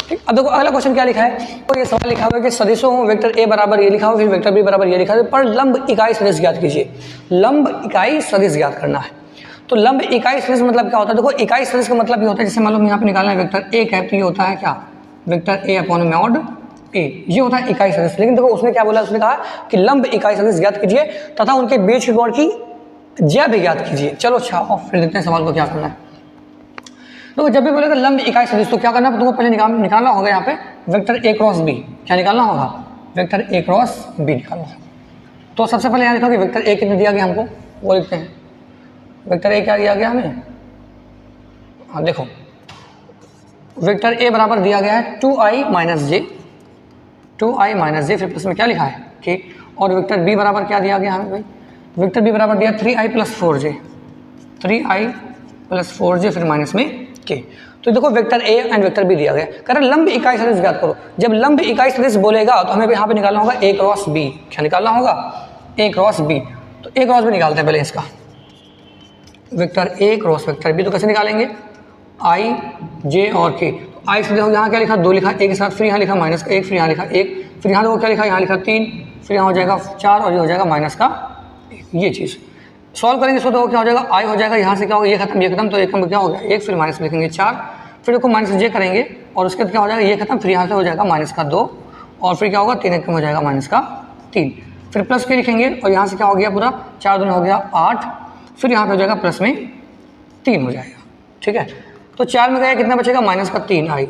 ठीक। अब देखो अगला क्वेश्चन क्या लिखा है, तो ये सवाल लिखा हुआ है कि सदिशों वेक्टर a बराबर ये लिखा हुआ, फिर वेक्टर b बराबर ये लिखा है, पर लंब इकाई सदिश ज्ञात कीजिए। लंब इकाई सदिश ज्ञात करना है। तो लंब इकाई सदिश मतलब क्या होता है, देखो इकाई सदिश का मतलब ये होता है, जैसे मान लो यहाँ पे निकालना है वेक्टर a है, तो ये होता है क्या, वेक्टर a/mod a, ये होता है इकाई सदिश। लेकिन देखो उसने क्या बोला, उसने कहा कि लंब इकाई सदिश ज्ञात कीजिए तथा उनके बीच के कोण की ज्या भी ज्ञात कीजिए। चलो अच्छा, और फिर देखते हैं सवाल को क्या करना है। तो जब भी बोलेगा लंब इकाई सदिश तो क्या करना तुमको पहले निकालना होगा यहाँ पे वेक्टर ए क्रॉस बी। क्या निकालना होगा? वेक्टर ए क्रॉस बी निकालना होगा। तो सबसे पहले यहाँ लिखा कि वेक्टर ए कितने दिया गया हमको, वो लिखते हैं। वेक्टर ए क्या दिया गया हमें? हाँ देखो, वेक्टर ए बराबर दिया गया है 2i माइनस जे, 2i माइनस जे, फिर प्लस में क्या लिखा है के। और वेक्टर बी बराबर क्या दिया गया हमें भाई? वेक्टर बी बराबर दिया 3i plus 4j, 3i plus 4j, फिर माइनस में के। तो देखो vector a and vector b दिया गया। कह रहे लंब इकाई सदिश ज्ञात करो। जब लंब इकाई सदिश बोलेगा तो हमें यहाँ पे निकालना होगा ए क्रॉस बी। क्या निकालना होगा? A cross b. तो ए क्रॉस बी निकालते हैं पहले इसका, vector a cross vector b. तो कैसे निकालेंगे? आई जे और के। तो आई से देखो यहाँ क्या लिखा, 2 लिखा, एक के साथ, फिर यहाँ लिखा माइनस का 1, फिर यहाँ लिखा 1, फिर यहाँ देखो क्या लिखा, यहाँ लिखा 3, फिर यहाँ हो जाएगा 4 और ये हो जाएगा माइनस का 1। ये चीज़ सॉल्व करेंगे इसको तो क्या हो जाएगा, आई हो जाएगा, यहाँ से क्या होगा, ये खत्म ये खत्म, तो एक क्या हो गया 1, फिर माइनस लिखेंगे 4, फिर देखो माइनस जे करेंगे और उसके बाद क्या हो जाएगा, ये खत्म, फिर यहाँ से हो जाएगा माइनस का 2 और फिर क्या होगा 3 एक कम हो जाएगा माइनस का 3, फिर प्लस के लिखेंगे और यहाँ से क्या हो गया पूरा 4 दूनी हो गया 8, फिर यहाँ पे हो जाएगा प्लस में 3 हो जाएगा। ठीक है, तो 4 में गया कितना बचेगा माइनस का 3 आई,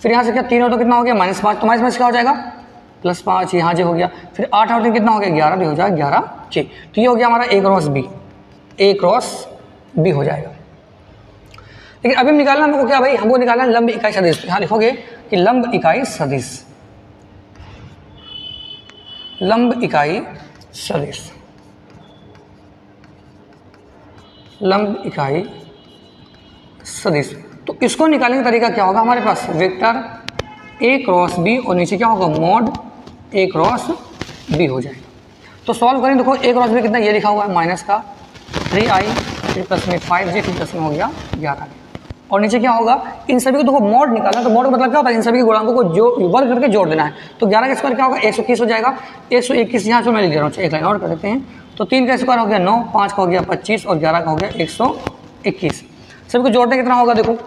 फिर यहाँ से क्या 3 हो तो कितना हो गया माइनस 5, तो माइनस क्या हो जाएगा प्लस 5, यहाँ जो हो गया, फिर 8 और 3 कितना हो गया 11 भी हो जाएगा 11 जी। तो ये हो गया हमारा ए क्रॉस बी, ए क्रॉस बी हो जाएगा। लेकिन अभी हम निकालना हमको क्या भाई, हमको निकालना लंब इकाई सदिश। यहाँ लिखोगे कि लंब इकाई सदिश, लंब इकाई सदिश, लंब इकाई सदिश। तो इसको निकालने का तरीका क्या होगा, हमारे पास वेक्टर ए क्रॉस बी और नीचे क्या होगा मॉड ए क्रॉस बी हो जाएगा। तो सॉल्व करें, देखो ए क्रॉस बी कितना, ये लिखा हुआ है माइनस का 3i, फिर प्लस में 5j, फिर प्लस में हो गया 11, और नीचे क्या होगा इन सभी को देखो मॉड निकालना। तो मॉड का मतलब क्या होता है, इन सभी के गुणांकों को जो वर्ग करके जोड़ देना है। तो 11 का स्क्वायर क्या होगा 121 हो जाएगा, 121 यहाँ से मैं लिख दे रहा हूँ, एक लाइन और कर देते हैं। तो 3 का स्क्वायर हो गया 9, 5 का हो गया 25 और 11 का हो गया 121। सभी को जोड़ने कितना होगा देखो,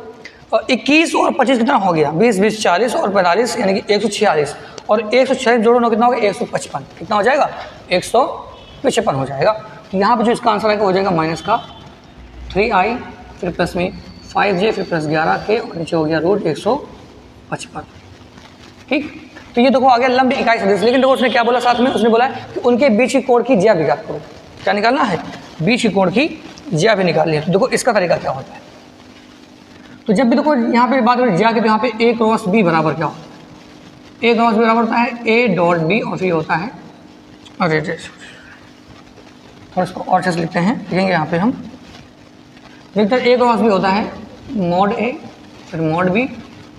21 और 25 कितना हो गया 20, 20 40 और 45 यानी कि 146, और 146 जोड़ो कितना हो गया 155, कितना हो जाएगा 155 हो जाएगा। तो यहाँ पे जो इसका आंसर आएगा हो जाएगा माइनस का 3i, फिर प्लस में 5j, फिर प्लस 11k और नीचे हो गया रूट 155। ठीक, तो ये देखो आ गया लंब इकाई सदिश। लेकिन देखो उसने क्या बोला साथ में, उसने बोला कि उनके बीच की कोण की ज्या भी ज्ञात करो। क्या निकालना है, बीच की कोण की ज्या भी निकालनी है। तो देखो इसका तरीका क्या होता है, तो जब भी देखो यहाँ पे बात करें ज्या की, तो यहाँ पे ए क्रॉस बी बराबर क्या होता है, ए क्रॉस बी बराबर होता है ए डॉट बी और फिर होता है, अरे थोड़ा इसको और अच्छे से लिखते हैं, लिखेंगे यहाँ पे हम वेक्टर ए क्रॉस बी होता है मॉड ए, फिर मॉड बी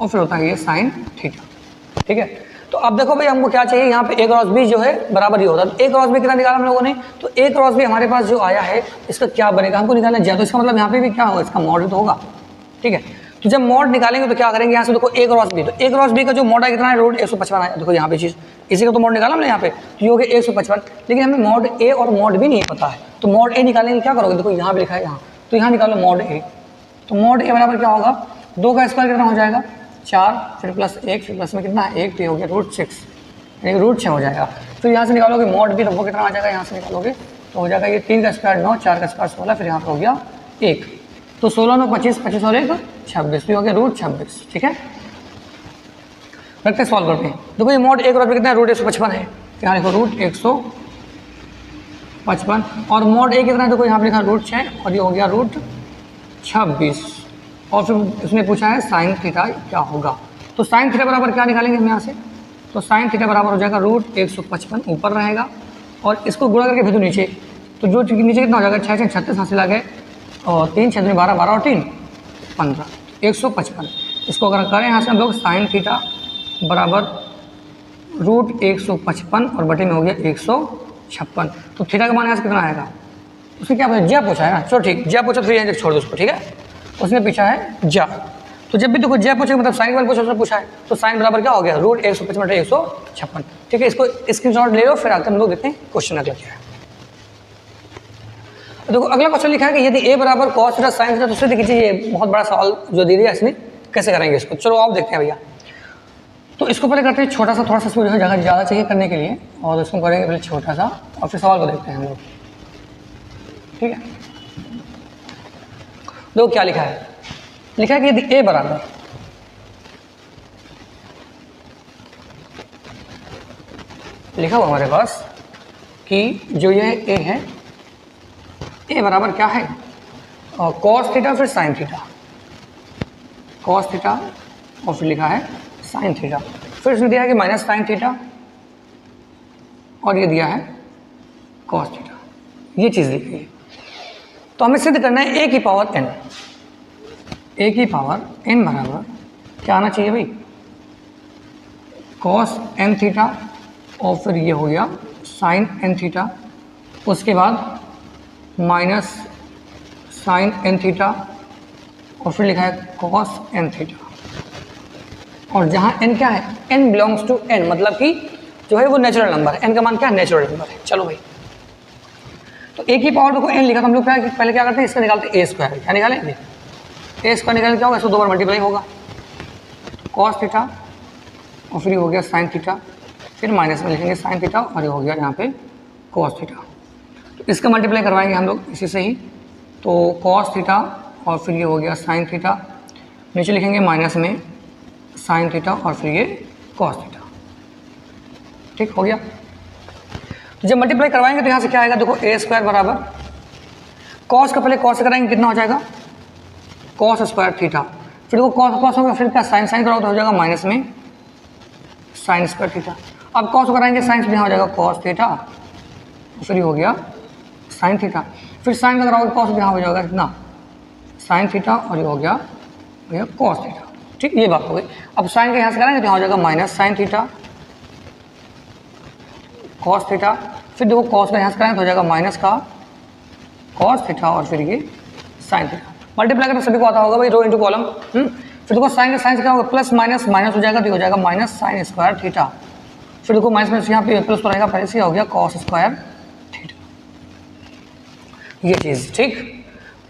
और फिर होता है ये साइन थीटा। ठीक है, तो अब देखो भाई हमको क्या चाहिए, यहाँ पे ए क्रॉस बी जो है बराबर ही होता है। तो ए क्रॉस बी कितना निकाला हम लोगों ने, तो ए क्रॉस बी हमारे पास जो आया है इसका क्या बनेगा, हमको निकालना ज्यादा, तो इसका मतलब यहाँ पे भी क्या होगा, इसका मॉड तो होगा। ठीक है, तो जब मॉड निकालेंगे तो क्या करेंगे, यहाँ से देखो ए क्रॉस बी, तो ए क्रॉस बी का जो मॉड है कितना है रूट 155 आया। देखो यहाँ पे चीज़ इसी का तो मॉड निकाला हमने यहाँ पे, तो ये हो गया 155। लेकिन हमें मॉड ए और मॉड बी नहीं पता है, तो मॉड ए निकालेंगे क्या करोगे, देखो यहाँ पे लिखा है यहाँ, तो यहाँ निकालो मॉड ए। तो मॉड ए बराबर क्या होगा, 2 का स्क्वायर कितना हो जाएगा 4, फिर प्लस 1, फिर प्लस में कितना है 1, तो हो गया रूट 6, यानी रूट 6 हो जाएगा। फिर यहाँ से निकालोगे मॉड बी, तो वो कितना आ जाएगा, यहाँ से निकालोगे तो हो जाएगा ये 3 का स्क्वायर 9, 4 का स्क्वायर 16, फिर यहाँ पर हो गया 1, तो 16 में 25, 25 और 1 26, तो हो गया रूट 26। ठीक है, रखते सॉल्व करते हैं। देखो ये मॉड ए क्रॉस बी कितना है रूट 155 है, यहाँ लिखो रूट 155, और मॉड ए कितना है देखो यहाँ पर लिखा रूट 6 और ये हो गया रूट 26, और फिर उसने पूछा है साइन थीटा क्या होगा। तो साइन थीटा बराबर क्या निकालेंगे हम यहाँ से, तो साइन थीटा बराबर हो जाएगा रूट 155 ऊपर रहेगा और इसको गुणा करके भेजो नीचे, तो जो नीचे कितना हो जाएगा 6 6 36 हासिल आ गए और 3 6 12 12 और 3 15, 155। इसको अगर करें यहाँ से हम लोग साइन थीटा बराबर रूट 155 और बटे में हो गया 156, तो थीटा का मान यहाँ से कितना आएगा, उसने क्या पूछा, ज्या पूछा है ना, चलो ठीक, ज्या पूछा तो यहाँ छोड़ दो उसको। ठीक है, उसने पूछा है ज्या, तो जब भी देखो ज्या पूछे मतलब साइन वाला पूछा, उसने पूछा है, तो साइन बराबर क्या हो गया रूट 155 बटे 156। ठीक है, इसको स्क्रीनशॉट ले लो, फिर आकर हम लोग देखते हैं क्वेश्चन अगला क्या है। देखो अगला क्वेश्चन लिखा है कि यदि a बराबर cos थीटा sin थीटा, तो उससे देखिए ये बहुत बड़ा सवाल जो दे दिया इसने, कैसे करेंगे इसको, चलो आप देखते हैं भैया। तो इसको पहले करते हैं छोटा सा, थोड़ा सा इसमें जो है जगह ज़्यादा चाहिए करने के लिए, और इसको करेंगे पहले छोटा सा और फिर सवाल को देखते हैं हम लोग। ठीक है, देखो क्या लिखा है, लिखा है कि यदि ए बराबर लिखा हुआ हमारे पास कि जो यह ए है, ए बराबर क्या है, कॉस थीटा फिर साइन थीटा, कॉस थीटा और फिर लिखा है साइन थीटा, फिर इसमें दिया है कि माइनस साइन थीटा और ये दिया है कॉस थीटा, ये चीज़ दी गई है। तो हमें सिद्ध करना है ए की पावर एन, ए की पावर एन बराबर क्या आना चाहिए भाई, कॉस एन थीटा और फिर ये हो गया साइन एन थीटा, उसके बाद माइनस साइन एन थीटा और फिर लिखा है कॉस एन थीटा। और जहाँ n क्या है, n बिलोंग्स टू n, मतलब कि जो है वो नेचुरल नंबर है, n का मान क्या है, नेचुरल नंबर है। चलो भाई, तो a की पावर देखो n लिखा, तो हम लोग पहले क्या करते हैं, इसका निकालते हैं a स्क्वायर, क्या निकालेंगे, a स्क्वायर निकालने क्या होगा, इसको 2 बार मल्टीप्लाई होगा, कॉस थीटा और फिर ये हो गया साइन थीटा, फिर माइनस में लिखेंगे साइन थीटा और ये हो गया यहाँ पे कॉस थीटा। तो इसका मल्टीप्लाई करवाएंगे हम लोग इसी से ही, तो कॉस थीटा और फिर ये हो गया साइन थीटा, नीचे लिखेंगे माइनस में साइन थीटा और फिर ये कॉस थीटा। ठीक हो गया। तो जब मल्टीप्लाई करवाएंगे तो यहाँ से क्या आएगा, देखो ए स्क्वायर बराबर कॉस का पहले कॉस से कराएंगे कितना हो जाएगा, कॉस स्क्वायर थीटा, फिर देखो कॉस कॉस होगा, फिर क्या साइन साइन कराओ तो हो जाएगा माइनस में साइन स्क्वायर थीटा। अब कॉस कराएंगे साइन से यहाँ हो जाएगा कॉस थीटा, फिर ये हो गया साइन थीटा, फिर साइन का कराओगे कॉस यहाँ हो जाएगा कितना साइन थीटा और ये हो गया भैया कॉस थीटा। ठीक, ये बात हो गई। अब साइन का यहाँ से कराएंगे तो यहाँ हो जाएगा minus sine theta cos theta, फिर देखो कॉस का यहाँ से कराएंगे तो हो जाएगा माइनस का कॉस थीटा और फिर ये साइन थीटा। मल्टीप्लाई करना सभी को आता होगा भाई, रो इंटू कॉलम। फिर देखो साइन का साइन से क्या होगा, प्लस माइनस माइनस हो जाएगा तो हो जाएगा माइनस साइन स्क्वायर थीटा, फिर देखो माइनस माइनस यहाँ पे प्लस तो रहेगा, पहले से हो गया कॉस स्क्वायर थीटा, ये चीज़। ठीक,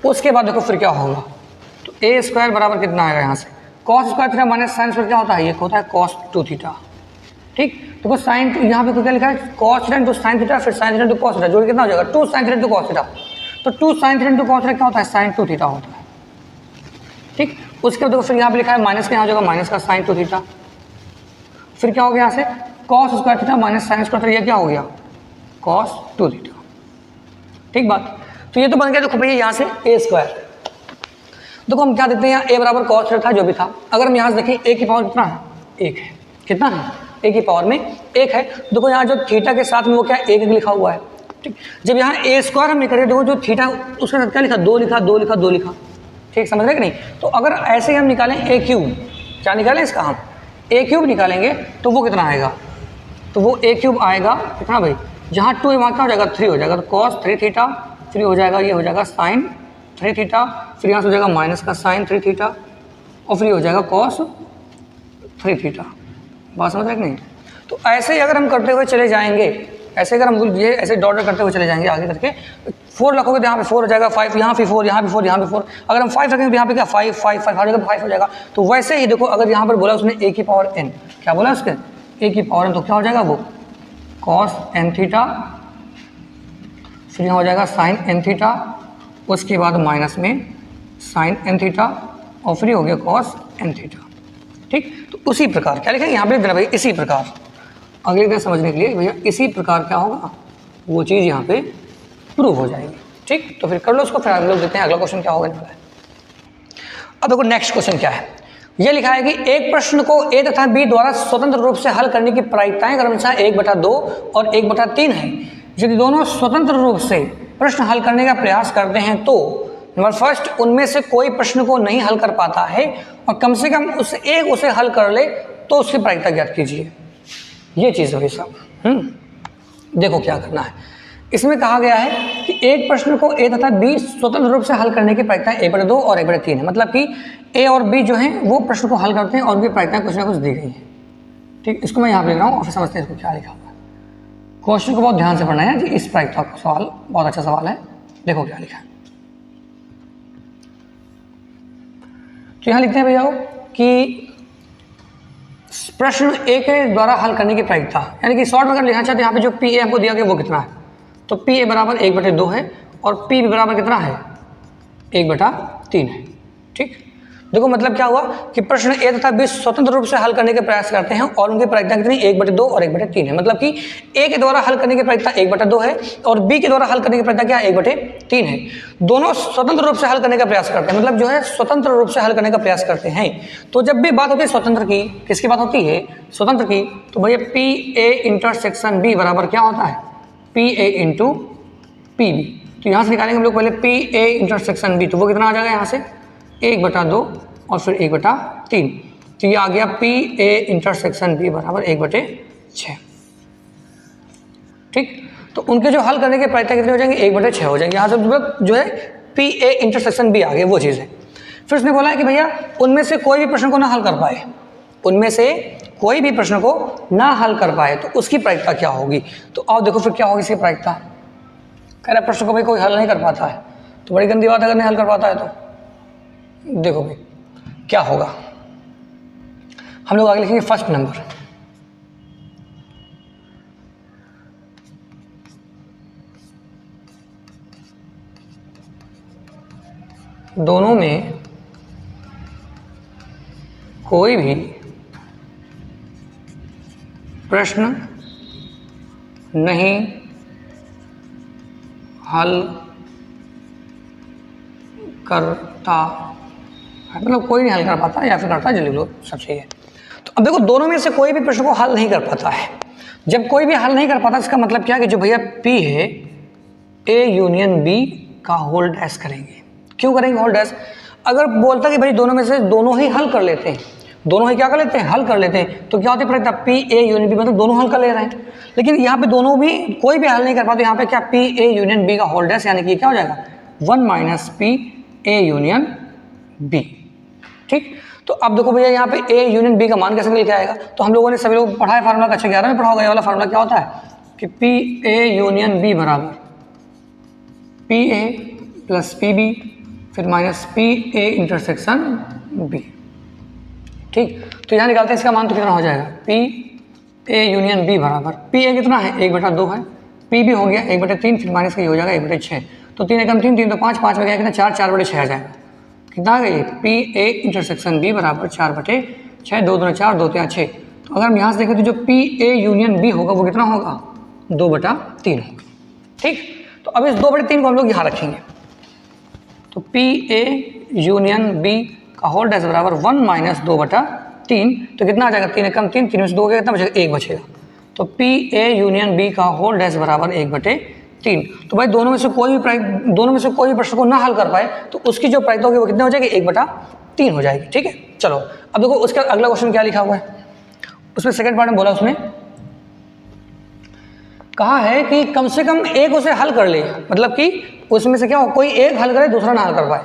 उसके बाद देखो फिर क्या होगा, तो ए स्क्वायर बराबर कितना आएगा, यहाँ से cos square theta minus sine square क्या होता है, ये होता है कॉस 2 थीटा। ठीक, देखो साइन यहाँ पे क्या लिखा है, cos theta into sine theta, फिर sine theta into cos theta, जोड़ कितना हो जाएगा 2 sine theta into cos theta, तो 2 sine theta into cos theta क्या होता है, साइन 2 थीटा होता है। ठीक, उसके बाद देखो फिर यहाँ पे लिखा है माइनस का, यहाँ हो जाएगा माइनस का साइन 2 थीटा, फिर क्या हो गया यहाँ से cos square theta minus sine square theta, ये क्या हो गया कॉस 2 थीटा। ठीक बात, तो ये तो बन गया देखो भैया यहाँ से ए स्क्वायर। देखो हम क्या देखते हैं, यहाँ ए बराबर कॉस थीटा था जो भी था, अगर हम यहाँ से देखें ए की पावर कितना है, 1 है, कितना है, ए की पावर में 1 है। देखो यहाँ जो थीटा के साथ में वो क्या 1 लिखा हुआ है। ठीक, जब यहाँ ए स्क्वायर हम निकले देखो जो थीटा उसके साथ क्या लिखा, 2 लिखा 2 लिखा 2 लिखा। ठीक, समझ रहे कि नहीं। तो अगर ऐसे ही हम निकालें ए क्यूब, क्या निकालें इसका, हम ए क्यूब निकालेंगे तो वो कितना आएगा, तो वो ए क्यूब आएगा कितना भाई, जहाँ 2 है वहाँ क्या हो जाएगा 3 हो जाएगा, तो कॉस 3 थीटा, फिर हो जाएगा ये हो जाएगा साइन 3 थीटा, फिर यहाँ से हो जाएगा माइनस का साइन 3 थीटा और फिर हो जाएगा कॉस 3 थीटा। बात समझ रहे कि नहीं। तो ऐसे ही अगर हम करते हुए चले जाएंगे, ऐसे अगर हम ये ऐसे डॉट करते हुए चले जाएंगे आगे करके, 4 रखोगे तो यहाँ पे 4 हो जाएगा, 5 यहाँ पे 4 यहाँ पे 4 यहाँ पे 4, अगर हम 5 रखेंगे तो यहाँ पे क्या 5 5 5 हर जगह 5 हो जाएगा। तो वैसे ही देखो अगर यहाँ पर बोला उसने ए की पावर n, क्या बोला उसके ए की पावर n, तो क्या हो जाएगा वो कॉस n थीटा, फिर यहाँ हो जाएगा साइन n थीटा, उसके बाद माइनस में साइन n थीटा और फिर हो गया कॉस n थीटा। ठीक, तो उसी प्रकार क्या लिखेंगे यहाँ पे देना भाई, इसी प्रकार अगले दिन समझने के लिए भैया इसी प्रकार क्या होगा वो चीज़ यहाँ पे प्रूव हो जाएगी। ठीक, तो फिर कर लो उसको, फिर हम लोग देखते हैं अगला क्वेश्चन क्या होगा। अब देखो नेक्स्ट क्वेश्चन क्या है, ये लिखा है कि एक प्रश्न को ए तथा बी द्वारा स्वतंत्र रूप से हल करने की प्रायिकताएं क्रमशः 1/2 और 1/3 है। यदि दोनों स्वतंत्र रूप से प्रश्न हल करने का प्रयास करते हैं तो नंबर फर्स्ट उनमें से कोई प्रश्न को नहीं हल कर पाता है और कम से कम उसे हल कर ले तो उसकी प्रायिकता ज्ञात कीजिए। ये चीज़ है सब। देखो क्या करना है, इसमें कहा गया है कि एक प्रश्न को ए तथा बी स्वतंत्र रूप से हल करने की प्रायिकता 1/2 और 1/3 है, मतलब कि ए और बी जो हैं वो प्रश्न को हल करते हैं और उनकी प्रायिकताएं कुछ ना कुछ दी गई है। ठीक, इसको मैं यहाँ पे लिख रहा हूँ और फिर समझते हैं इसको क्या लिखा हुआ है। क्वेश्चन को बहुत ध्यान से पढ़ना है जी, इस प्रायिकता का सवाल बहुत अच्छा सवाल है। देखो क्या लिखा है, तो यहाँ लिखते हैं भैया कि प्रश्न ए के द्वारा हल करने की प्रायिकता, यानी कि शॉर्ट में अगर लिखना चाहते हैं यहाँ पे जो पी ए हमको दिया गया वो कितना है, तो पी ए बराबर 1/2 है और पी बी बराबर कितना है 1/3 है। ठीक, देखो मतलब क्या हुआ कि प्रश्न ए तथा बी स्वतंत्र रूप से हल करने के प्रयास करते हैं और उनकी प्रायिकता कितनी 1/2 और 1/3 है। मतलब कि ए के द्वारा हल करने की प्रायिकता 1/2 है और बी के द्वारा हल करने की प्रायिकता क्या 1/3 है। दोनों स्वतंत्र रूप से हल करने का प्रयास करते हैं, मतलब जो है स्वतंत्र रूप से हल करने का प्रयास करते हैं। तो जब भी बात होती है स्वतंत्र की, किसकी बात होती है? स्वतंत्र की। तो भैया पी ए इंटरसेक्शन बी बराबर क्या होता है? P A into P B. तो यहाँ से निकालेंगे हम लोग पहले पी ए इंटरसेक्शन बी, तो वो कितना आ जाएगा यहाँ से 1/2 और फिर 1/3। तो ये आ गया पी ए इंटरसेक्शन बी बराबर 1/6। ठीक, तो उनके जो हल करने के प्रायिकता कितने हो जाएंगे? 1/6 हो जाएंगे। यहाँ से जो है पी ए इंटरसेक्शन बी आ गए, वो चीज़ है। फिर उसने बोला है कि भैया उनमें से कोई भी प्रश्न को ना हल कर पाए, उनमें से कोई भी प्रश्न को ना हल कर पाए तो उसकी प्रायिकता क्या होगी? तो आओ देखो फिर क्या होगी इसकी प्रायिकता। कह रहा प्रश्न को भाई कोई हल नहीं कर पाता है, तो बड़ी गंदी बात है अगर नहीं हल कर पाता है तो। देखो भाई क्या होगा, हम लोग आगे लिखेंगे फर्स्ट नंबर। दोनों में कोई भी प्रश्न नहीं हल करता है, मतलब कोई नहीं हल कर पाता या फिर करता है, जल्दी लो सब सही है। तो अब देखो दोनों में से कोई भी प्रश्न को हल नहीं कर पाता है। जब कोई भी हल नहीं कर पाता इसका मतलब क्या है कि जो भैया P है A यूनियन B का होल डैश करेंगे। क्यों करेंगे होल डैश? अगर बोलता कि भाई दोनों में से दोनों ही हल कर लेते हैं, दोनों ही क्या कर लेते हैं? हल कर लेते हैं, तो क्या होती है प्रायिकता? P A यूनियन B, मतलब दोनों हल कर ले रहे हैं। लेकिन यहाँ पे दोनों भी कोई भी हल नहीं कर पाते, यहाँ पे क्या P A यूनियन B का होल डैश, यानी कि क्या हो जाएगा 1 - P A यूनियन B। ठीक, तो अब देखो भैया यहाँ पे A यूनियन B का मान कैसे मिल के आएगा? तो हम लोगों ने सभी लोग पढ़ा है फार्मूला, कक्षा 11 में पढ़ा होगा। ये वाला फार्मूला क्या होता है कि P A यूनियन B बराबर P A plus P B फिर minus P A intersection B। ठीक, तो यहाँ निकालते हैं इसका मान, तो कितना हो जाएगा? P A यूनियन B बराबर P A कितना है? 1/2 है, P B हो गया 1/3, फिर माइनस का ये हो जाएगा 1/6। तो 3 एकम 3, 3 तो 5, 5 में गया कितना 4, 4/6 आ जाएगा। कितना आ गया? P A इंटरसेक्शन B बराबर 4/6, 2 दूना 4, 2 3 6। तो अगर हम यहाँ से देखें तो जो P A यूनियन B होगा वो कितना होगा? 2/3 होगा। ठीक, तो अब इस 2/3 को हम लोग यहाँ रखेंगे, तो P A यूनियन B का होल डैश बराबर 1 - 2/3। तो कितना आ जाएगा? 3 एकम 3, 3 में से 2 गया कितना बचेगा? 1 बचेगा। तो P A यूनियन B का होल डैश बराबर 1/3। तो भाई दोनों में से कोई भी प्रश्न को ना हल कर पाए तो उसकी जो प्रायिकता होगी वो कितने हो जाएगी? 1/3 हो जाएगी। ठीक है, चलो अब देखो उसका अगला क्वेश्चन क्या लिखा हुआ है। उसमें सेकंड पार्ट में बोला, उसमें कहा है कि कम से कम एक उसे हल कर ले, मतलब कि उसमें से क्या हो, कोई एक हल करे दूसरा ना हल कर पाए।